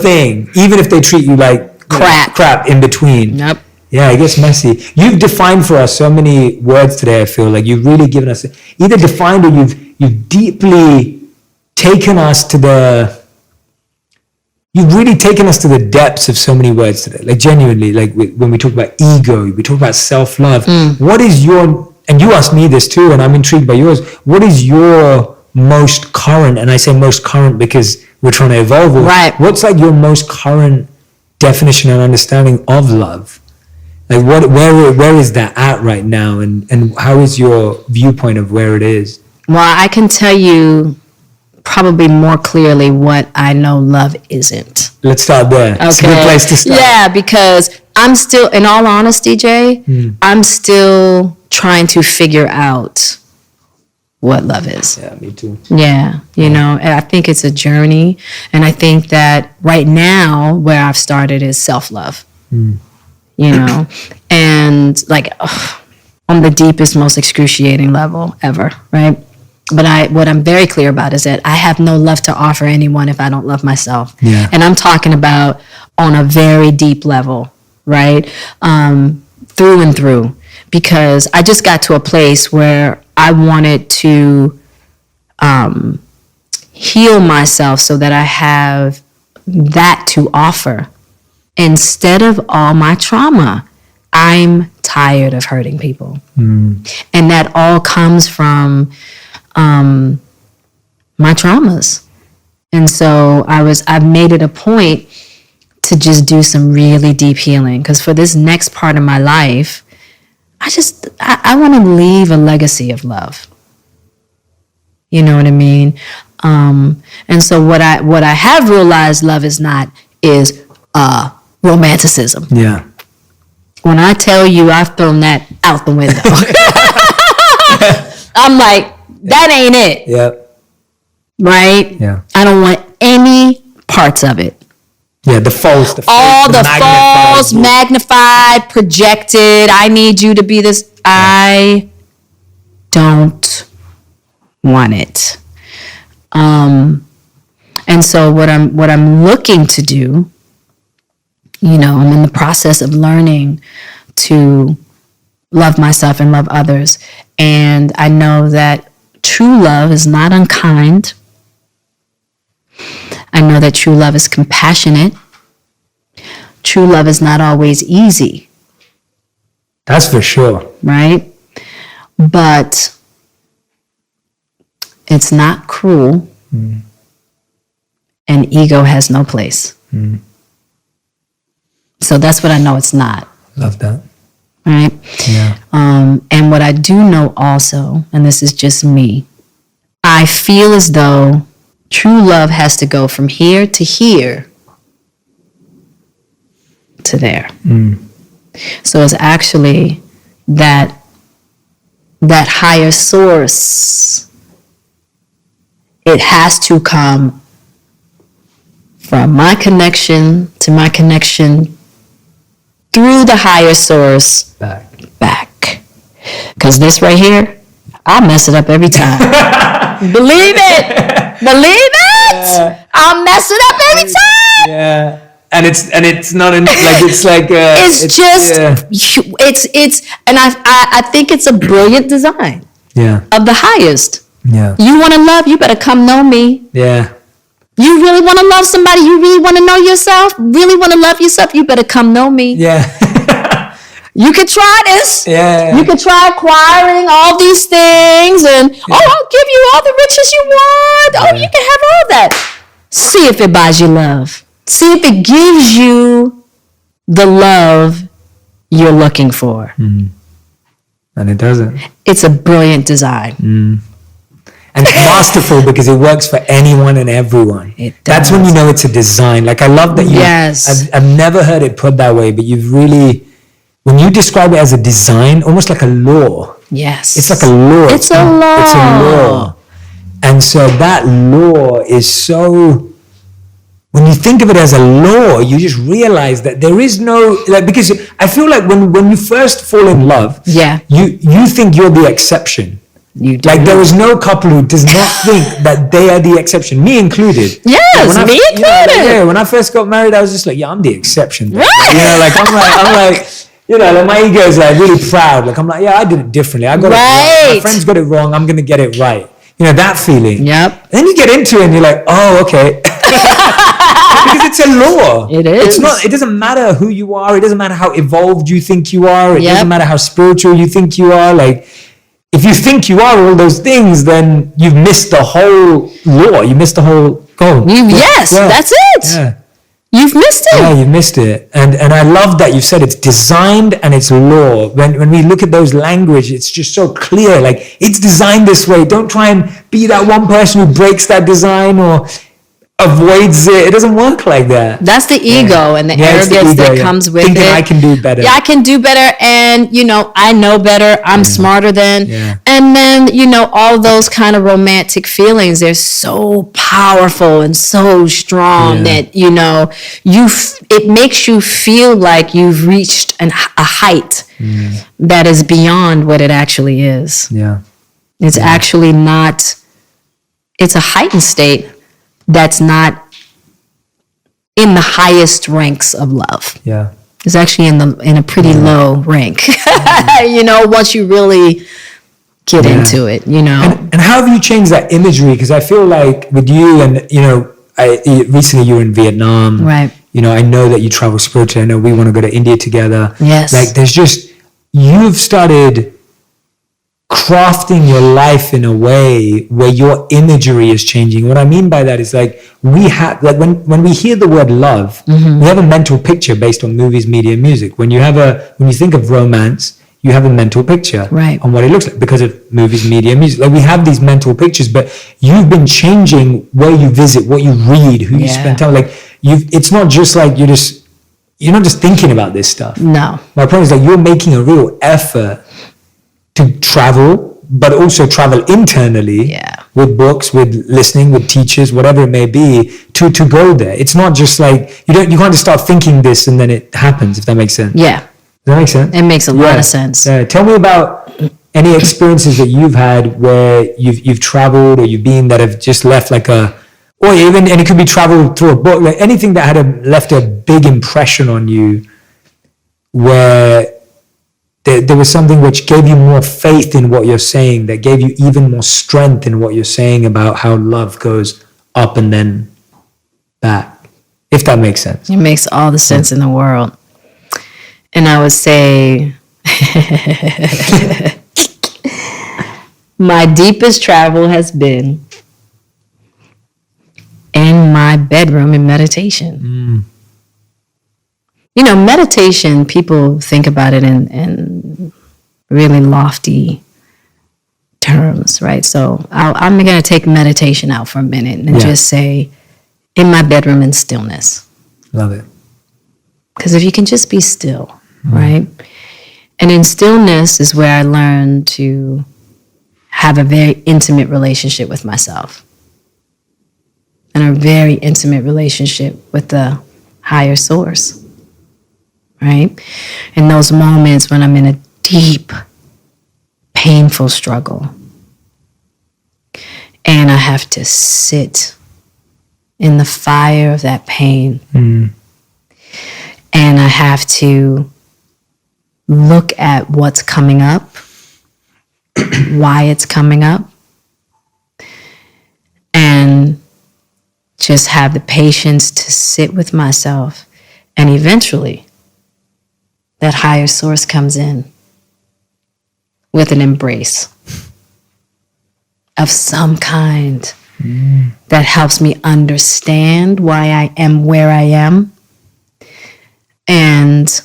thing. Even if they treat you like crap in between. Yep. Yeah, it gets messy. You've defined for us so many words today, I feel like. You've really given us, either defined or you've deeply taken us to you've really taken us to the depths of so many words today. Like, genuinely, like when we talk about ego, we talk about self-love. What is and you asked me this too, and I'm intrigued by yours. What is your most current, and I say most current because we're trying to evolve. Right. What's like your most current definition and understanding of love? Like where is that at right now, and how is your viewpoint of where it is? Well, I can tell you probably more clearly what I know love isn't. Let's start there. Okay. It's a good place to start. Yeah, because I'm still, in all honesty, Jay, I'm still trying to figure out what love is. Yeah, me too. Yeah, you know, and I think it's a journey, and I think that right now where I've started is self-love. You know, and like on the deepest, most excruciating level ever, right? But what I'm very clear about is that I have no love to offer anyone if I don't love myself. Yeah. And I'm talking about on a very deep level, right? Through and through. Because I just got to a place where I wanted to heal myself so that I have that to offer instead of all my trauma. I'm tired of hurting people. And that all comes from my traumas. And so I've made it a point to just do some really deep healing, because for this next part of my life, I want to leave a legacy of love. You know what I mean? And so what I have realized love is romanticism. Yeah. When I tell you I've thrown that out the window, I'm like, that ain't it. Yep. Right? Yeah. I don't want any parts of it. Yeah, the false, magnified, projected. I need you to be this. Yeah. I don't want it. And so what I'm looking to do, you know, I'm in the process of learning to love myself and love others. And I know that true love is not unkind. I know that true love is compassionate. True love is not always easy. That's for sure. Right? But it's not cruel. And ego has no place. So that's what I know it's not. Love that. right? Yeah. And what I do know also, and this is just me, I feel as though true love has to go from here to here to there. So it's actually that higher source. It has to come from my connection to my connection through the higher source back. Because this right here, I mess it up every time. Believe it. I'll mess it up every time. Yeah. And it's not it's like and I think it's a brilliant design. Yeah. Of the highest. Yeah. You want to love, you better come know me. Yeah. You really want to love somebody, you really want to know yourself, really want to love yourself, you better come know me. Yeah. You could try this. Yeah. You could try acquiring all these things and, I'll give you all the riches you want. Oh, you can have all that. See if it buys you love. See if it gives you the love you're looking for. And it doesn't. It's a brilliant design. And it's masterful because it works for anyone and everyone. That's when you know it's a design. Like, I love that you... Yes. I've never heard it put that way, but you've really... When you describe it as a design, almost like a law. Yes. It's like a law. It's a law. It's a law. And so that law is so... When you think of it as a law, you just realize that there is no... because I feel like when you first fall in love, you think you're the exception. You do. Like, there is no couple who does not think that they are the exception, me included. Yes, me included. When I first got married, I was just like, I'm the exception. Right. I'm like, my ego is like really proud. Like, I'm like, I did it differently. I got it wrong. My friends got it wrong. I'm going to get it right. That feeling. Yep. And then you get into it and you're like, oh, okay. Because it's a law. It is. It doesn't matter who you are. It doesn't matter how evolved you think you are. It doesn't matter how spiritual you think you are. Like, if you think you are all those things, then you've missed the whole law. You missed the whole goal. That's it. Yeah. You've missed it. Yeah, you've missed it. And I love that you said it's designed and it's law. When we look at those language, it's just so clear. Like, it's designed this way. Don't try and be that one person who breaks that design or avoids it. It doesn't work like that. That's the ego and the arrogance that comes with Thinking it. I can do better. Yeah, I can do better, and I know better. I'm smarter than. Yeah. And then all those kind of romantic feelings. They're so powerful and so strong that it makes you feel like you've reached a height that is beyond what it actually is. Yeah. It's actually not. It's a heightened state. That's not in the highest ranks of love. Yeah. It's actually in a pretty low rank. Once you really get into it, And how have you changed that imagery? Because I feel like with you and, recently you were in Vietnam. Right. I know that you travel spiritually. I know we want to go to India together. Yes. Like, you've started crafting your life in a way where your imagery is changing. What I mean by that is when we hear the word love, we have a mental picture based on movies, media, and music. When you think of romance, you have a mental picture on what it looks like because of movies, media, and music. Like, we have these mental pictures, but you've been changing where you visit, what you read, who you spend time. Like, it's not just like you're not just thinking about this stuff. No. My point is that you're making a real effort to travel, but also travel internally with books, with listening, with teachers, whatever it may be, to go there. It's not just like you can't just start thinking this and then it happens, if that makes sense. Yeah. Does that make sense? It makes a lot of sense. Tell me about any experiences that you've had where you've traveled or you've been that have just left and it could be travel through a book, like anything that had left a big impression on you where there was something which gave you more faith in what you're saying, that gave you even more strength in what you're saying about how love goes up and then back, if that makes sense. It makes all the sense in the world. And I would say my deepest travel has been in my bedroom in meditation. meditation, people think about it in really lofty terms, right? So I'm going to take meditation out for a minute and just say, in my bedroom in stillness. Love it. Because if you can just be still, right? And in stillness is where I learned to have a very intimate relationship with myself and a very intimate relationship with the higher source, right? In those moments when I'm in a deep, painful struggle and I have to sit in the fire of that pain and I have to look at what's coming up, why it's coming up, and just have the patience to sit with myself. And eventually, that higher source comes in with an embrace of some kind that helps me understand why I am where I am and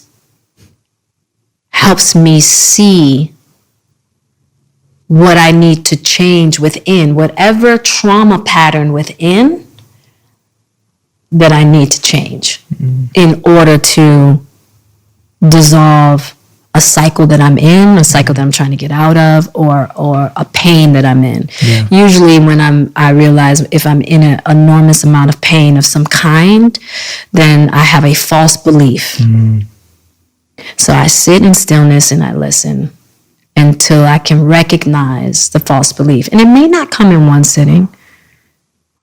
helps me see what I need to change within, whatever trauma pattern within that I need to change in order to dissolve a cycle that I'm in, a cycle that I'm trying to get out of, or a pain that I'm in. Yeah. Usually when I realize if I'm in an enormous amount of pain of some kind, then I have a false belief. So I sit in stillness and I listen until I can recognize the false belief. And it may not come in one sitting,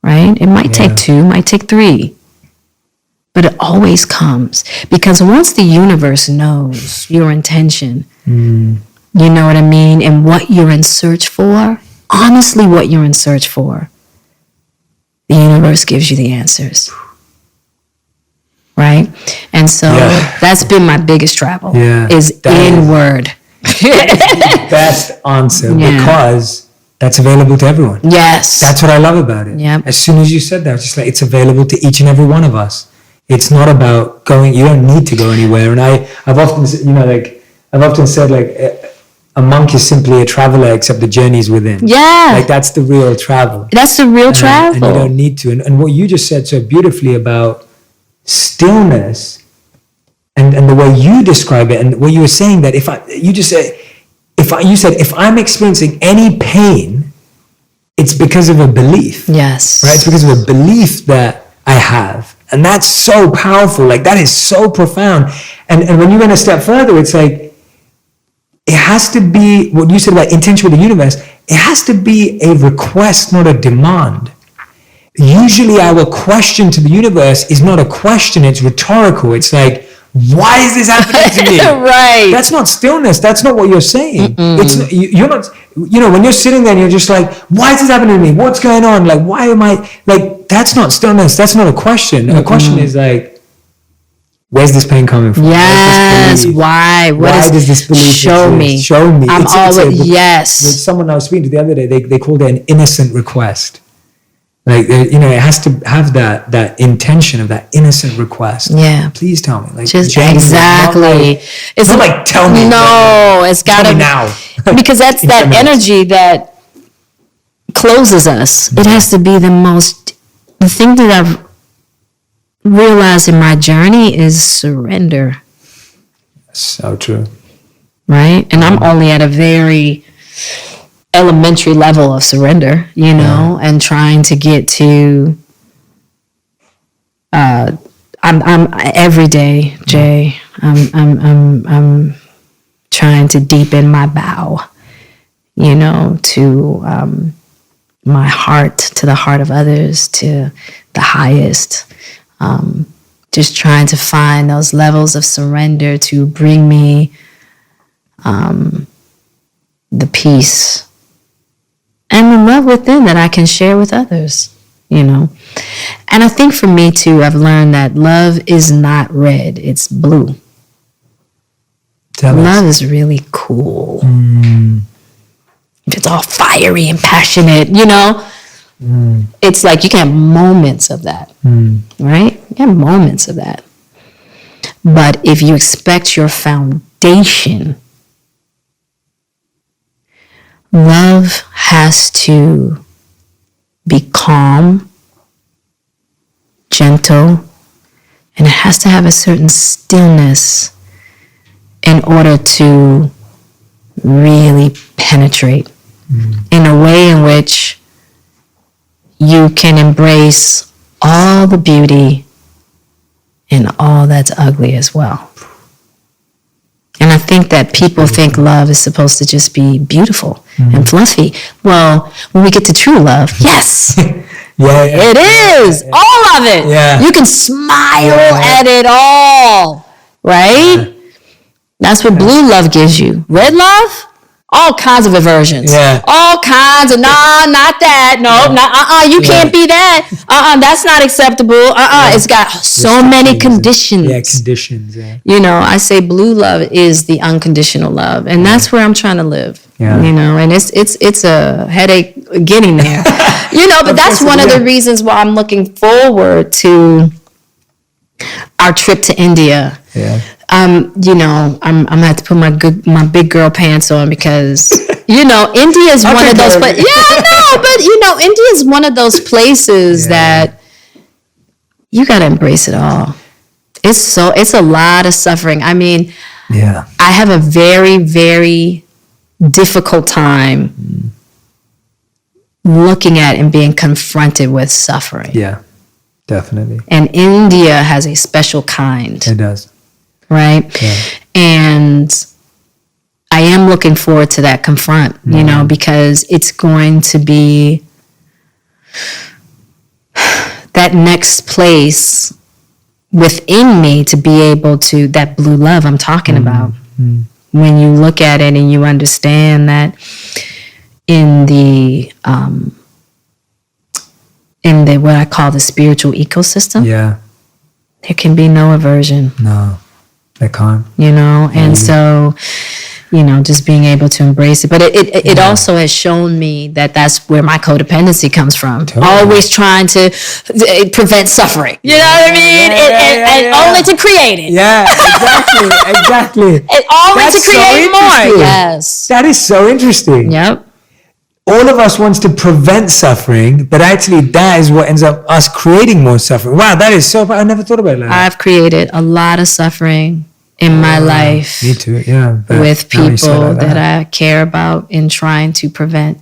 right? It might take 2, might take 3. But it always comes. Because once the universe knows your intention, you know what I mean? And what you're in search for, honestly what you're in search for, the universe gives you the answers. Right? And so that's been my biggest travel, is inward. The best answer because that's available to everyone. Yes. That's what I love about it. Yep. As soon as you said that, it's just like it's available to each and every one of us. It's not about going, you don't need to go anywhere. And I've often said a monk is simply a traveler except the journey's within. Yeah. Like that's the real travel. That's the real travel. And you don't need to. And what you just said so beautifully about stillness and the way you describe it and what you were saying that if I'm experiencing any pain, it's because of a belief. Yes. Right? It's because of a belief that I have. And that's so powerful. Like that is so profound. And when you went a step further, it's like, it has to be what you said about intention with the universe. It has to be a request, not a demand. Usually our question to the universe is not a question, it's rhetorical. It's like, why is this happening to me? Right. That's not stillness. That's not what you're saying. It's you're not, when you're sitting there and you're just like, why is this happening to me? What's going on? Like, why am I, like, that's not stillness. That's not a question. A question is like, where's this pain coming from? Yes. Why? Why does this belief show exist? Show me. I'm always, yes. Someone I was speaking to the other day, they called it an innocent request. Like, it has to have that intention of that innocent request. Yeah. Please tell me. Like, just exactly. It's not like, tell me. No, it's got to be now. Because that's that energy that closes us. It has to be the thing that I've realized in my journey is surrender. So true. Right? And I'm only at a very elementary level of surrender, and trying to get to I'm every day, Jay, I'm trying to deepen my bow, to my heart, to the heart of others, to the highest, just trying to find those levels of surrender to bring me the peace and the love within that I can share with others, And I think for me too, I've learned that love is not red, it's blue. Love is really cool. It's all fiery and passionate, It's like you can have moments of that, right? You have moments of that. But if you expect your foundation, love has to be calm, gentle, and it has to have a certain stillness in order to really penetrate in a way in which you can embrace all the beauty and all that's ugly as well. And I think that people think love is supposed to just be beautiful and fluffy. Well, when we get to true love, yes, it is. All of it. Yeah. You can smile at it all, right? That's what blue love gives you. Red love? All kinds of aversions. Yeah. All kinds of, nah, not that. No, you can't be that. That's not acceptable. It's got so many conditions. Yeah, conditions. Yeah. You know, I say blue love is the unconditional love. And that's where I'm trying to live. Yeah. You know, and it's a headache getting there. You know, but that's one of the reasons why I'm looking forward to our trip to India. Yeah. You know, I'm gonna have to put my big girl pants on because, you know, India is one of those places. Yeah, no, but you know, India is one of those places that you gotta embrace it all. It's a lot of suffering. I mean, I have a very, very difficult time looking at and being confronted with suffering. Yeah, definitely. And India has a special kind. It does. Right? Yeah. And I am looking forward to that confront, you know, because it's going to be that next place within me to be able to, that blue love I'm talking about. When you look at it and you understand that in the what I call the spiritual ecosystem, there can be no aversion. No. I can't. You know, and so, you know, just being able to embrace it. But it also has shown me that that's where my codependency comes from. Totally. Always trying to prevent suffering. You know what I mean? And only to create it. Yeah, exactly. And only to create more. Yes. That is so interesting. Yep. All of us wants to prevent suffering, but actually that is what ends up us creating more suffering. Wow, that is so, I never thought about it like that. I've created a lot of suffering in my life. Me too, yeah. With people that I care about in trying to prevent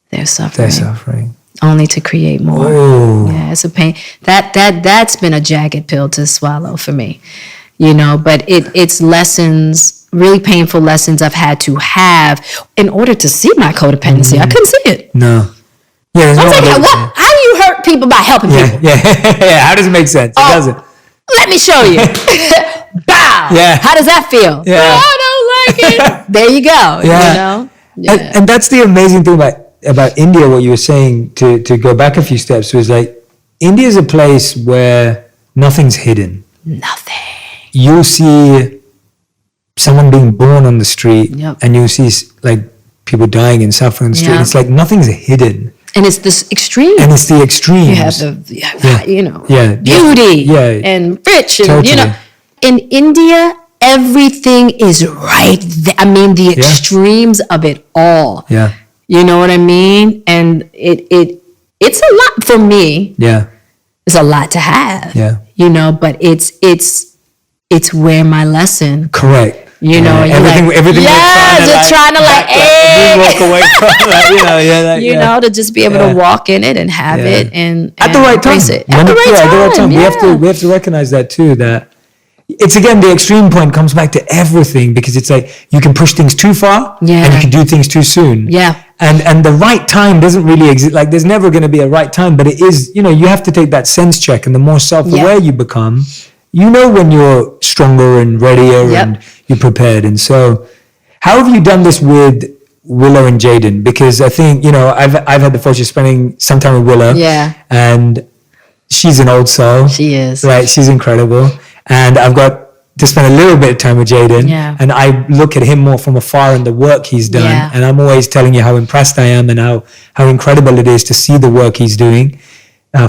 their suffering. Only to create more. Oh. Yeah, it's a pain. That's been a jagged pill to swallow for me. You know, but it's lessons, really painful lessons I've had to have in order to see my codependency. I couldn't see it. No. Yeah, I was like, what? How do you hurt people by helping people? Yeah. How does it make sense? It doesn't. Let me show you. Bow. Yeah. How does that feel? Yeah. Oh, I don't like it. There you go. Yeah. You know? Yeah. And that's the amazing thing about India, what you were saying, to go back a few steps, was like, India is a place where nothing's hidden. Nothing. You'll see someone being born on the street, and you'll see like people dying and suffering on the street. It's like nothing's hidden. And it's this extreme. And it's the extremes. You have the, you know, beauty and rich. And, totally. you know, in India, everything is right there. I mean, the extremes of it all. Yeah. You know what I mean? And it's a lot for me. Yeah. It's a lot to have. Yeah. You know, but it's where my lesson. Correct. You know, everything. You're trying to walk away from, you know, to just be able to walk in it and have it and at the right time. At the right time. We have to recognize that too. That it's again the extreme point comes back to everything, because it's like you can push things too far and you can do things too soon. Yeah. And the right time doesn't really exist. Like there's never going to be a right time, but it is. You know, you have to take that sense check, and the more self-aware you become, you know when you're stronger and readier and you're prepared. And so, how have you done this with Willow and Jaden? Because I think, you know, I've had the fortune of spending some time with Willow. Yeah. And she's an old soul. She is. Right. She's incredible. And I've got to spend a little bit of time with Jaden. Yeah. And I look at him more from afar and the work he's done. Yeah. And I'm always telling you how impressed I am and how incredible it is to see the work he's doing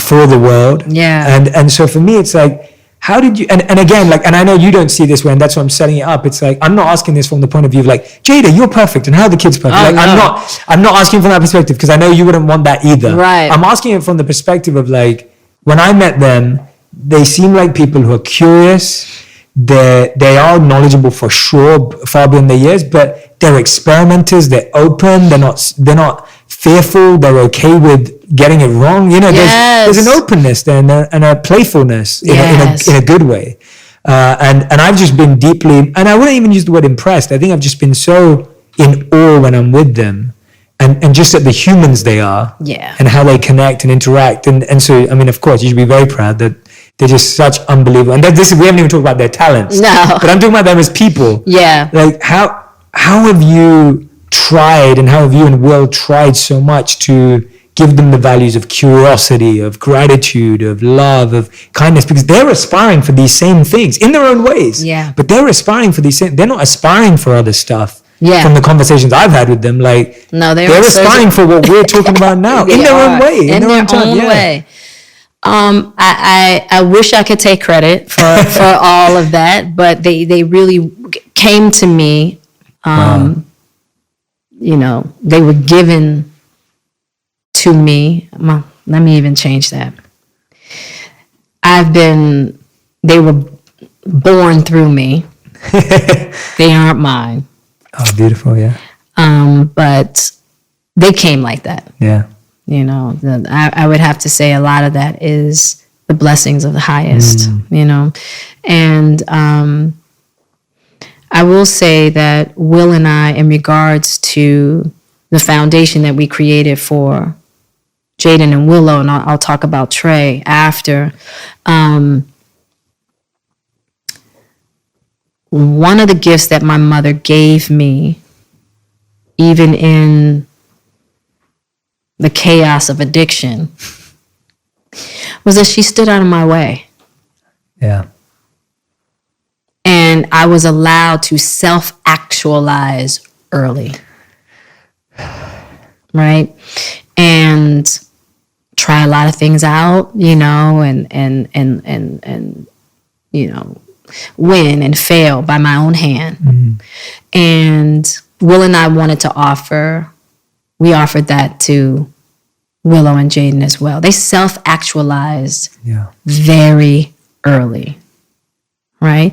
for the world. Yeah. And so for me, it's like, how did you, and again, like, and I know you don't see this way, and that's why I'm setting it up. It's like, I'm not asking this from the point of view of like, Jada, you're perfect, and how are the kids perfect? Oh, like, no. I'm not asking from that perspective, because I know you wouldn't want that either. Right. I'm asking it from the perspective of like, when I met them, they seem like people who are curious. They are knowledgeable for sure, far beyond their years, but they're experimenters. They're open. They're not fearful. They're okay with getting it wrong. You know, there's an openness there and a playfulness in a good way. And I've just been deeply, and I wouldn't even use the word impressed. I think I've just been so in awe when I'm with them, and just at the humans they are, and how they connect and interact. And so, I mean, of course, you should be very proud that they're just such unbelievable. And we haven't even talked about their talents. No. But I'm talking about them as people. Yeah. Like, how have you tried, and how have you and Will tried so much to give them the values of curiosity, of gratitude, of love, of kindness? Because they're aspiring for these same things in their own ways. Yeah. But they're aspiring for these same, they're not aspiring for other stuff. Yeah. From the conversations I've had with them, like, no, they're aspiring for what we're talking about now in their own way. In their own way. I wish I could take credit for all of that, but they really came to me. You know, they were given to me. Well, let me even change that. They were born through me. They aren't mine. Oh, beautiful, yeah. But they came like that. Yeah. You know, I would have to say a lot of that is the blessings of the highest, you know. And I will say that Will and I, in regards to the foundation that we created for Jaden and Willow, and I'll talk about Trey after, one of the gifts that my mother gave me, even in the chaos of addiction, was that she stood out of my way. Yeah. And I was allowed to self-actualize early. Right? And try a lot of things out, you know, and you know, win and fail by my own hand. And Will and I wanted to offered that to Willow and Jaden as well. They self-actualized very early, right?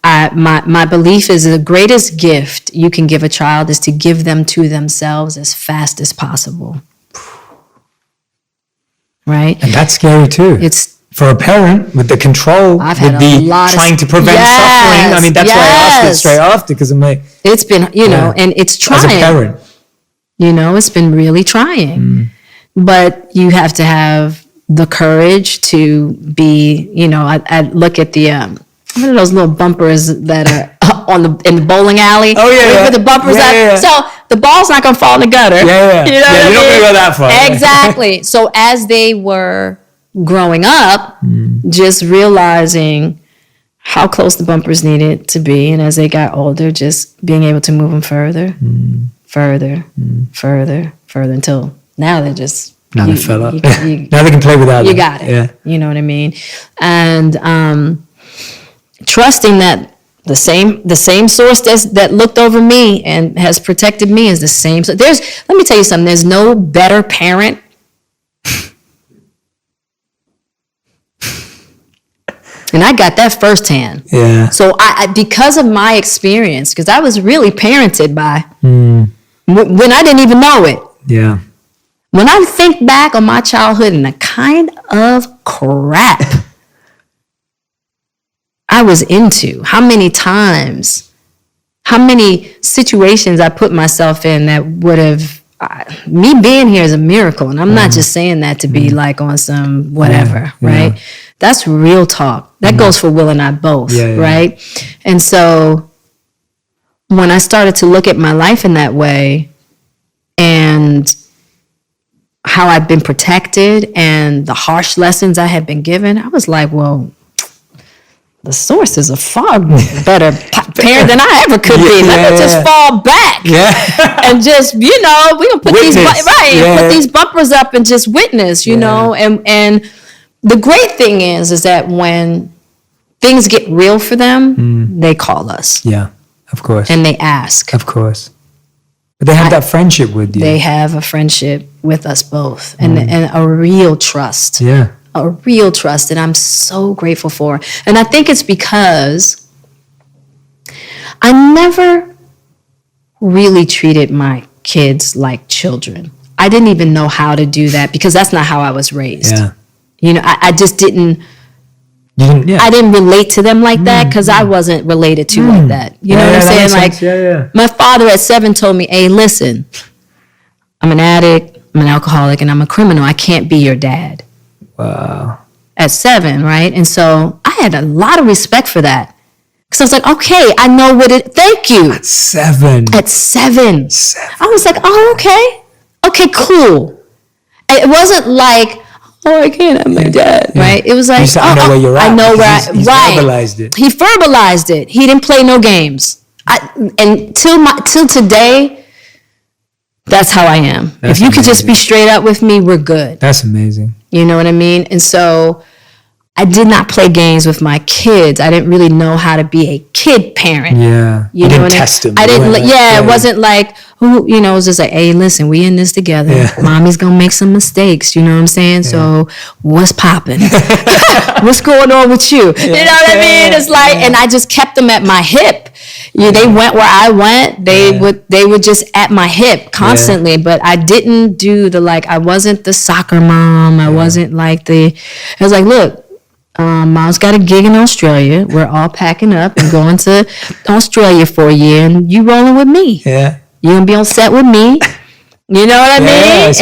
My belief is the greatest gift you can give a child is to give them to themselves as fast as possible, right? And that's scary too. It's for a parent with the control, trying to prevent suffering. I mean, that's why I asked it straight after, because I'm like, it's been, you know, and it's trying. As a parent, you know, it's been really trying. But you have to have the courage to be, you know, I look at the what are those little bumpers that are in the bowling alley? Oh yeah, put the bumpers up. Yeah. So the ball's not gonna fall in the gutter. Yeah. You know you're not gonna go that far. Exactly. So as they were growing up, just realizing how close the bumpers needed to be, and as they got older, just being able to move them further, further, until now they're just now they fell up. Now they can play without you them. got it. Yeah. You know what I mean? And trusting that the same source that looked over me and has protected me is the same. So let me tell you something. There's no better parent. And I got that firsthand. Yeah. So I because of my experience, because I was really parented by when I didn't even know it. Yeah. When I think back on my childhood and the kind of crap I was into, how many times, how many situations I put myself in that would have, me being here is a miracle. And I'm not just saying that to be like on some whatever, right? Yeah. That's real talk. That goes for Will and I both, right? And so when I started to look at my life in that way and how I've been protected and the harsh lessons I had been given, I was like, well, the source is a far better parent than I ever could be. Let me just fall back and just, you know, we gonna put put these bumpers up and just witness, you know. And the great thing is that when things get real for them, they call us. Yeah, of course. And they ask. Of course. But they have that friendship with you. They have a friendship with us both and a real trust. Yeah. A real trust that I'm so grateful for. And I think it's because I never really treated my kids like children. I didn't even know how to do that because that's not how I was raised. Yeah. You know, I just didn't. Yeah. I didn't relate to them like that because I wasn't related to like that. You know what I'm saying? Like, my father at 7 told me, hey, listen, I'm an addict, I'm an alcoholic, and I'm a criminal. I can't be your dad. Wow. At 7, right? And so I had a lot of respect for that. Because I was like, okay, I know what it, thank you. At 7. At 7. I was like, oh, okay. Okay, cool. It wasn't like, oh, I can't have my dad, right? It was like, I know where you're at. I know where He's verbalized it. He verbalized it. He didn't play no games. And till today, that's how I am. If you could just be straight up with me, we're good. That's amazing. You know what I mean? And so I did not play games with my kids. I didn't really know how to be a kid parent. Yeah. You didn't test them. I didn't, it wasn't like, it was just like, hey, listen, we in this together. Yeah. Mommy's going to make some mistakes. You know what I'm saying? Yeah. So what's popping? What's going on with you? Yeah. You know what I mean? It's like, and I just kept them at my hip. They went where I went. They were just at my hip constantly, but I didn't do I wasn't the soccer mom. I wasn't like I was like, look, Mom's got a gig in Australia. We're all packing up and going to Australia for a year, and you rolling with me. Yeah. You're going to be on set with me. You know what I mean?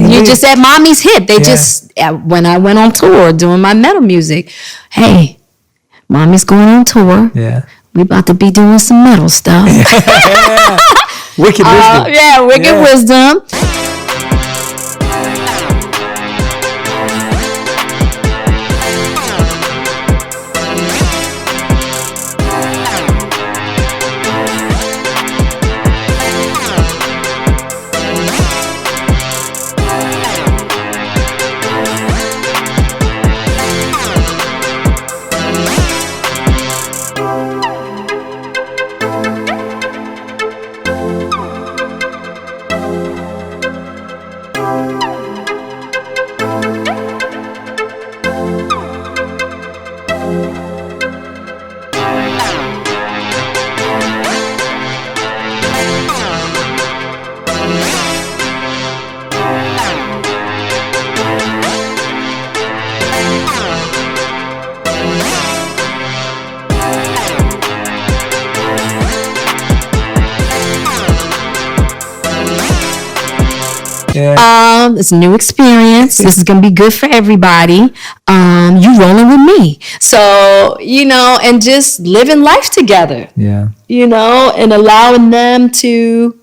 And you just at mommy's hip. They just, when I went on tour doing my metal music, hey, mommy's going on tour. Yeah. We about to be doing some metal stuff. Yeah. Wicked wisdom. Wicked wisdom. It's a new experience. This is going to be good for everybody. You rolling with me. So, and just living life together. Yeah. And allowing them to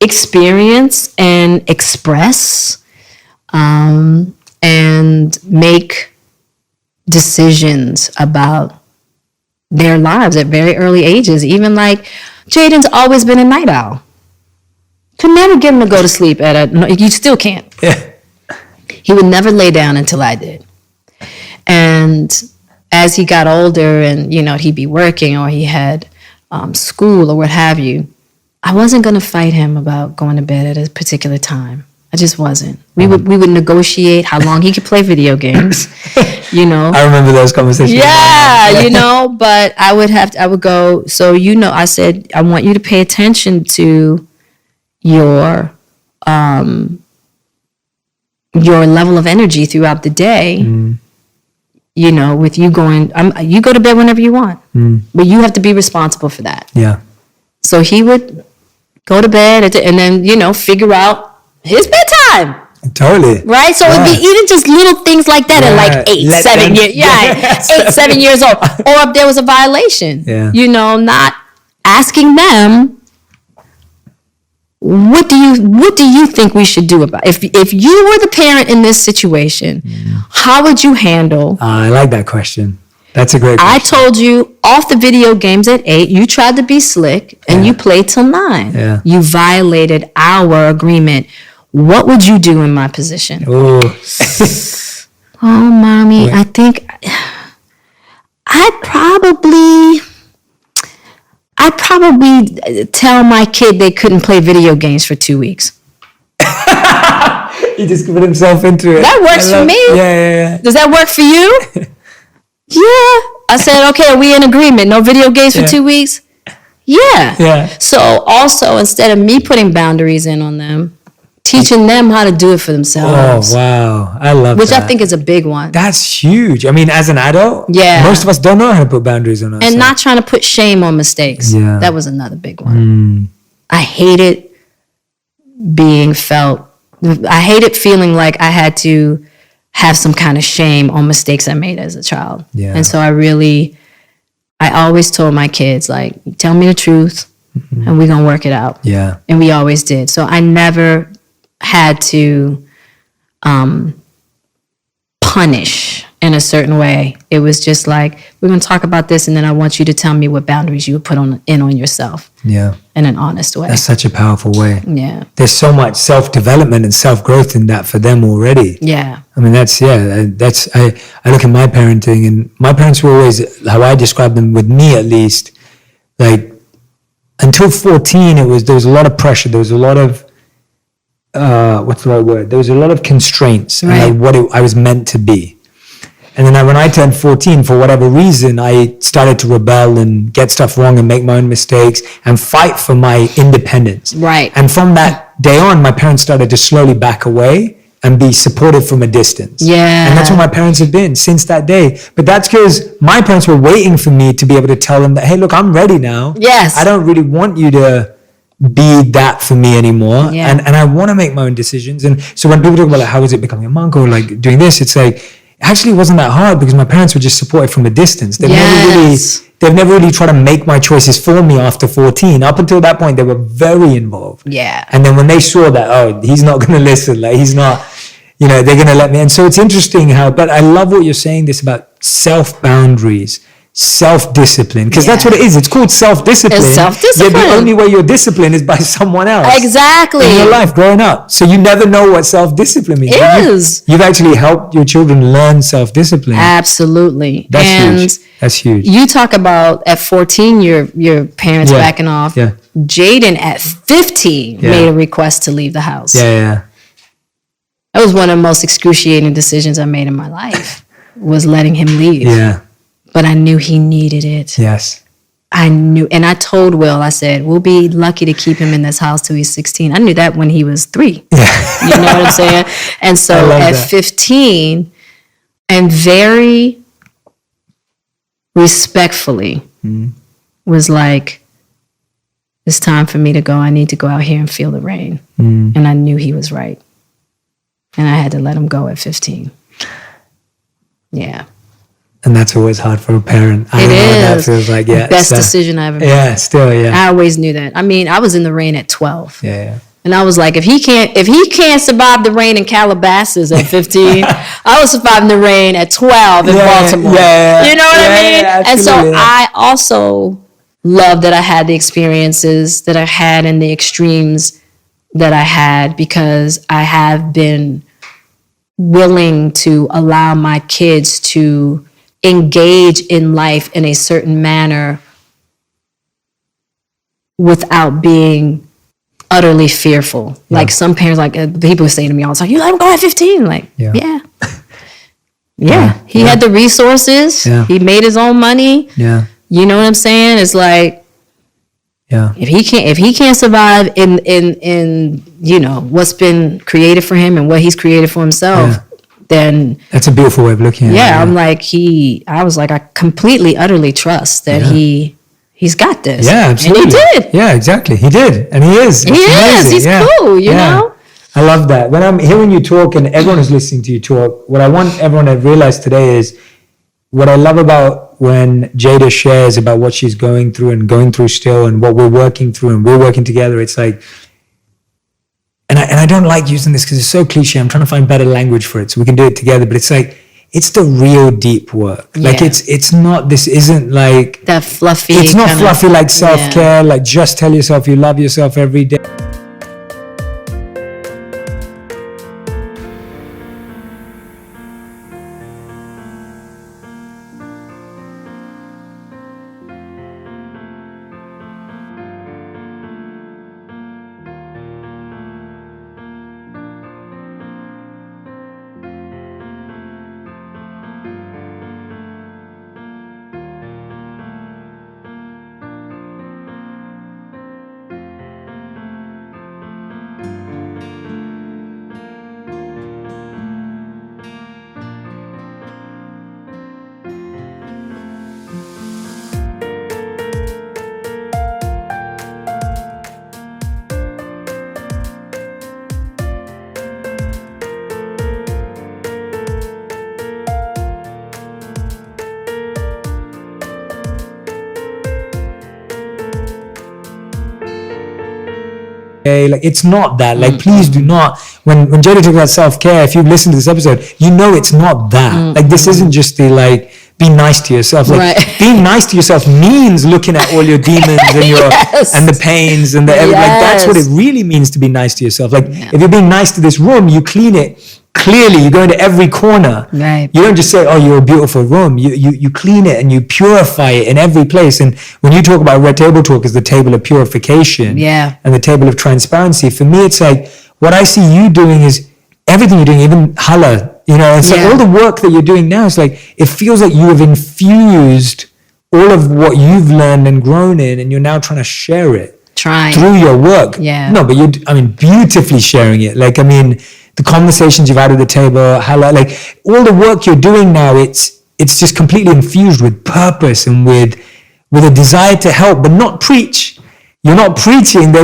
experience and express and make decisions about their lives at very early ages. Even like Jaden's always been a night owl. Could never get him to go to sleep you still can't. Yeah. He would never lay down until I did. And as he got older and, he'd be working or he had school or what have you, I wasn't going to fight him about going to bed at a particular time. I just wasn't. We would negotiate how long he could play video games, I remember those conversations. Yeah, but I would go, so, I said, I want you to pay attention to your level of energy throughout the day, with you going, you go to bed whenever you want, but you have to be responsible for that. Yeah. So he would go to bed and then, figure out his bedtime. Totally. Right? So it'd be even just little things like that at like 8, 7 years old. Or if there was a violation, not asking them, what do you think we should do about it? If you were the parent in this situation, how would you handle? I like that question. That's a great question. I told you off the video games at 8, you tried to be slick and you played till 9. Yeah. You violated our agreement. What would you do in my position? Oh, Mommy, I think I'd probably tell my kid they couldn't play video games for 2 weeks. He just put himself into it. That works for me. Yeah. Does that work for you? Yeah. I said, okay, are we in agreement? No video games for 2 weeks? Yeah. Yeah. So also, instead of me putting boundaries in on them, teaching them how to do it for themselves. Oh, wow. I love Which that. I think is a big one. That's huge. I mean, as an adult, Yeah. most of us don't know how to put boundaries on ourselves. And not trying to put shame on mistakes. Yeah. That was another big one. I hated feeling like I had to have some kind of shame on mistakes I made as a child. Yeah. And so I always told my kids, like, tell me the truth and we're going to work it out. Yeah. And we always did. So I never had to punish in a certain way. It was just like, we're going to talk about this, and then I want you to tell me what boundaries you would put on yourself. Yeah. In an honest way. That's such a powerful way. Yeah. There's so much self-development and self-growth in that for them already. Yeah. I mean, I look at my parenting, and my parents were always, how I describe them, with me at least, like, until 14, there was a lot of pressure. There was a lot of, what's the right word? There was a lot of constraints Right. on like I was meant to be. And then when I turned 14, for whatever reason, I started to rebel and get stuff wrong and make my own mistakes and fight for my independence. Right. And from that day on, my parents started to slowly back away and be supportive from a distance. Yeah. And that's what my parents have been since that day. But that's because my parents were waiting for me to be able to tell them that, hey, look, I'm ready now. Yes. I don't really want you to be that for me anymore. Yeah. And I want to make my own decisions. And so when people talk about like, how is it becoming a monk or like doing this, it's like, actually it wasn't that hard because my parents were just supportive from a distance. They've never really tried to make my choices for me after 14. Up until that point, they were very involved. Yeah. And then when they saw that, oh, he's not going to listen, like he's not, they're going to let me. And so it's interesting but I love what you're saying, this about self-boundaries, self-discipline, because that's what it is. It's called self-discipline. It's self-discipline. Yet the only way you're disciplined is by someone else. Exactly. In your life growing up. So you never know what self-discipline means. You've actually helped your children learn self-discipline. Absolutely. That's huge. That's huge. You talk about at 14, your parents backing off. Yeah. Jaden at 15 made a request to leave the house. Yeah. That was one of the most excruciating decisions I made in my life, was letting him leave. Yeah. But I knew he needed it. Yes. I knew, and I told Will, I said, we'll be lucky to keep him in this house till he's 16. I knew that when he was 3. Yeah. You know what I'm saying? And so at 15, and very respectfully was like, it's time for me to go. I need to go out here and feel the rain. And I knew he was right. And I had to let him go at 15. Yeah. And that's always hard for a parent. I don't know what that feels like. Yeah. Best decision I ever made. Yeah, still, yeah. I always knew that. I mean, I was in the rain at 12. Yeah. And I was like, if he can't survive the rain in Calabasas at 15, I was surviving the rain at 12 in Baltimore. Yeah. You know what I mean? Yeah, and so I I also love that I had the experiences that I had and the extremes that I had, because I have been willing to allow my kids to engage in life in a certain manner without being utterly fearful. Yeah. Like some parents, like people say to me all the time, you let him go at 15? Like, yeah. He had the resources. Yeah. He made his own money. Yeah. You know what I'm saying? It's like, if he can't survive in what's been created for him and what he's created for himself, then that's a beautiful way of looking at it. Yeah, I'm like, I completely, utterly trust that he's got this. Yeah, absolutely. And he did. Yeah, exactly. He did. And he is. He's cool, you know? I love that. When I'm hearing you talk and everyone is listening to you talk, what I want everyone to realize today is what I love about when Jada shares about what she's going through and going through still and what we're working through and we're working together. It's like, and I don't like using this because it's so cliche. I'm trying to find better language for it so we can do it together. But it's like, it's the real deep work. Yeah. Like it's not, this isn't like that fluffy. It's not fluffy like self-care, like just tell yourself you love yourself every day. okay? Like, it's not that. Like, please do not. When Jada talks about self-care, if you've listened to this episode, you know it's not that. Like, this isn't just the, like, be nice to yourself. Like, being nice to yourself means looking at all your demons and your and the pains and the like. That's what it really means to be nice to yourself. Like, if you're being nice to this room, you clean it. Clearly, you go into every corner. Right. You don't just say, "Oh, you're a beautiful room." You clean it and you purify it in every place. And when you talk about Red Table Talk as the table of purification, and the table of transparency, for me, it's like what I see you doing is everything you're doing, even Hala. You know, and so all the work that you're doing now is like, it feels like you have infused all of what you've learned and grown in, and you're now trying to share it through your work. Yeah. No, but beautifully sharing it. Like, the conversations you've had at the table, how like all the work you're doing now, it's just completely infused with purpose and with a desire to help, but not preach. You're not preaching. I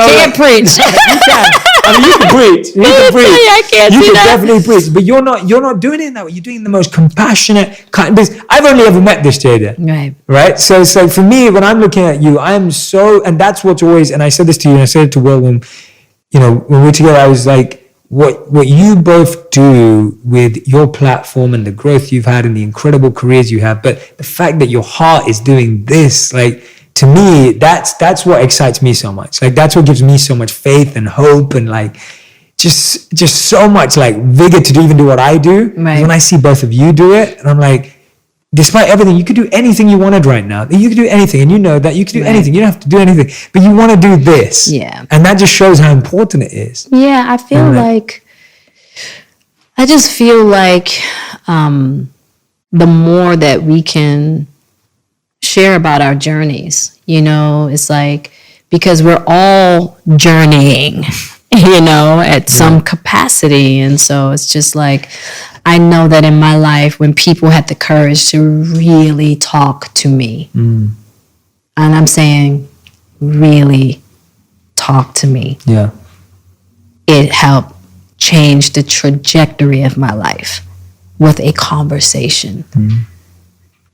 can't preach. You can. You can preach. You can preach. I can't you do can that. definitely preach, but you're not doing it in that way. You're doing the most compassionate kind. I've only ever met this Jada. Right. So it's like, for me, when I'm looking at you, I am so, and that's what's always. And I said this to you, and I said it to Will when we're together. I was like, what you both do with your platform and the growth you've had and the incredible careers you have, but the fact that your heart is doing this, like, to me, that's what excites me so much. Like, that's what gives me so much faith and hope and like just so much like vigor to even do what I do. Right. When I see both of you do it, and I'm like, despite everything, you could do anything you wanted right now. You could do anything, and you know that you could do anything. You don't have to do anything, but you want to do this. Yeah. And that just shows how important it is. Yeah, I feel like, I just feel like the more that we can share about our journeys, it's like, because we're all journeying, at some capacity. And so it's just like, I know that in my life, when people had the courage to really talk to me, and I'm saying really talk to me, it helped change the trajectory of my life with a conversation.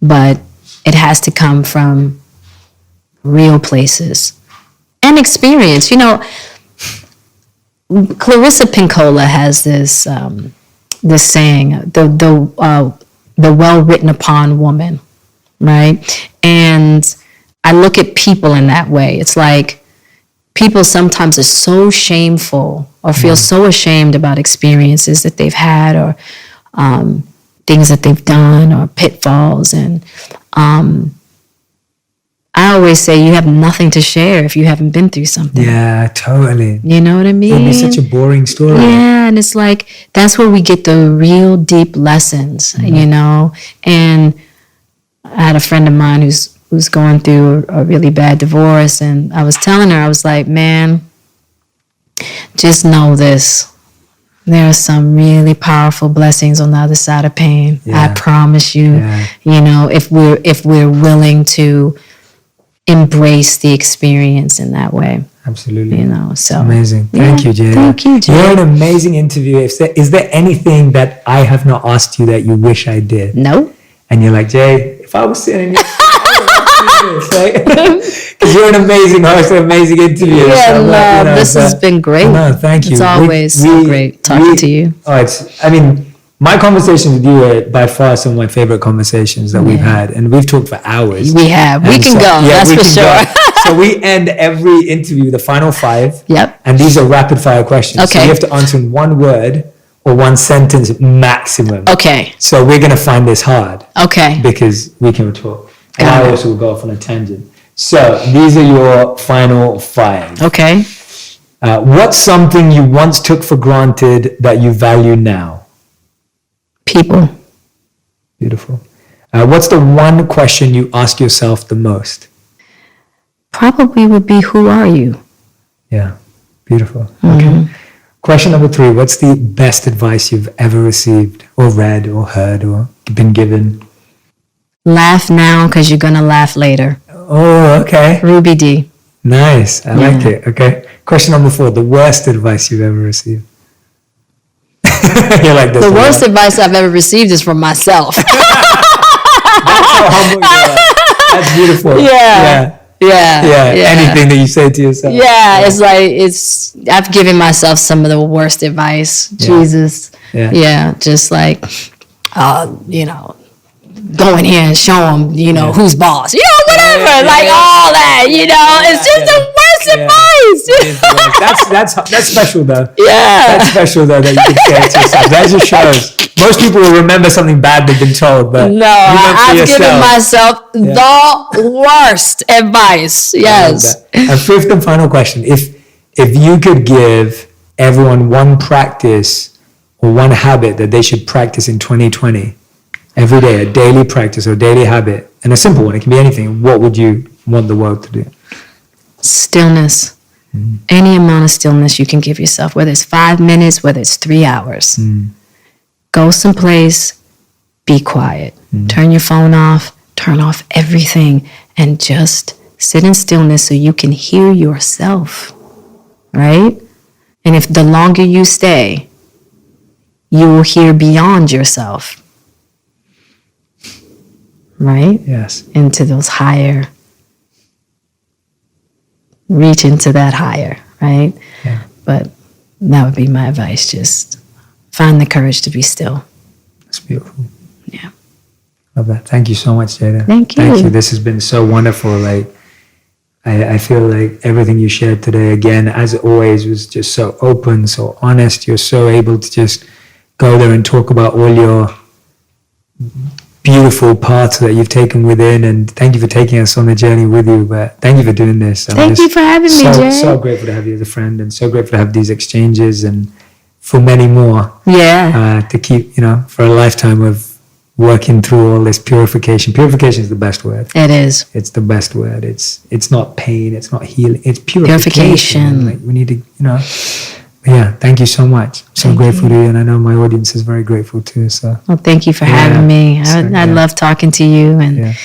But it has to come from real places and experience. Clarissa Pinkola has this saying, the well-written upon woman, right? And I look at people in that way. It's like people sometimes are so shameful or feel so ashamed about experiences that they've had or things that they've done or pitfalls. And I always say you have nothing to share if you haven't been through something. Yeah, totally. You know what I mean? It'd be such a boring story. Yeah, and it's like, that's where we get the real deep lessons, And I had a friend of mine who's going through a really bad divorce, and I was telling her, I was like, man, just know this. There are some really powerful blessings on the other side of pain. Yeah. I promise you. Yeah. If we're willing to embrace the experience in that way. Absolutely. So amazing. Thank you, Jada. Thank you, Jada. You're an amazing interviewer. Is there anything that I have not asked you that you wish I did? No. And you're like, Jay, if I was sitting in your because you're an amazing host, an amazing interviewer. Yeah, so this has been great. No, thank you. It's always so great talking to you. My conversations with you are by far some of my favorite conversations that we've had, and we've talked for hours. We have. We can go. That's for sure. So we end every interview, the final 5. Yep. And these are rapid fire questions. Okay. So you have to answer in one word or one sentence maximum. Okay. So we're going to find this hard. Okay. Because we can talk. And I also will go off on a tangent. So these are your final 5. Okay. What's something you once took for granted that you value now? People. Beautiful. What's the one question you ask yourself the most? Probably would be, who are you? Yeah. Beautiful. Okay. Question number 3. What's the best advice you've ever received or read or heard or been given? Laugh now because you're going to laugh later. Oh, okay. Ruby D. Nice. I like it. Okay. Question number 4. The worst advice you've ever received. You're like this. The worst advice I've ever received is from myself. That's how humble you are. That's beautiful. Anything that you say to yourself. It's like I've given myself some of the worst advice. Jesus. Just like go in here and show them, who's boss. Whatever. All that, it's just the worst advice. That's special though. That's special though that you can say it to yourself. That just shows. Most people will remember something bad they've been told, but no, I've given myself the worst advice. Yes. And fifth and final question: if you could give everyone one practice or one habit that they should practice in 2020, every day, a daily practice or daily habit, and a simple one, it can be anything, what would you want the world to do? Stillness. Any amount of stillness you can give yourself, whether it's 5 minutes, whether it's 3 hours. Go someplace, be quiet. Turn your phone off, turn off everything, and just sit in stillness so you can hear yourself, right? And if the longer you stay, you will hear beyond yourself, right? Yes. Into those higher, reach into that higher, right? Yeah. But that would be my advice, just find the courage to be still. That's beautiful. Yeah. Love that. Thank you so much, Jada. Thank you. Thank you. This has been so wonderful. I feel like everything you shared today, again, as always, was just so open, so honest. You're so able to just go there and talk about all your beautiful paths that you've taken within, and thank you for taking us on the journey with you. But thank you for doing this. Thank you for having me, Jay. So grateful to have you as a friend, and so grateful to have these exchanges, and for many more. To keep, for a lifetime of working through all this purification. Purification is the best word. It is. It's the best word. It's not pain. It's not healing. It's purification. Like we need to, thank you so much. I'm so grateful to you, and I know my audience is very grateful too. So. Well, thank you for having me. I love talking to you, and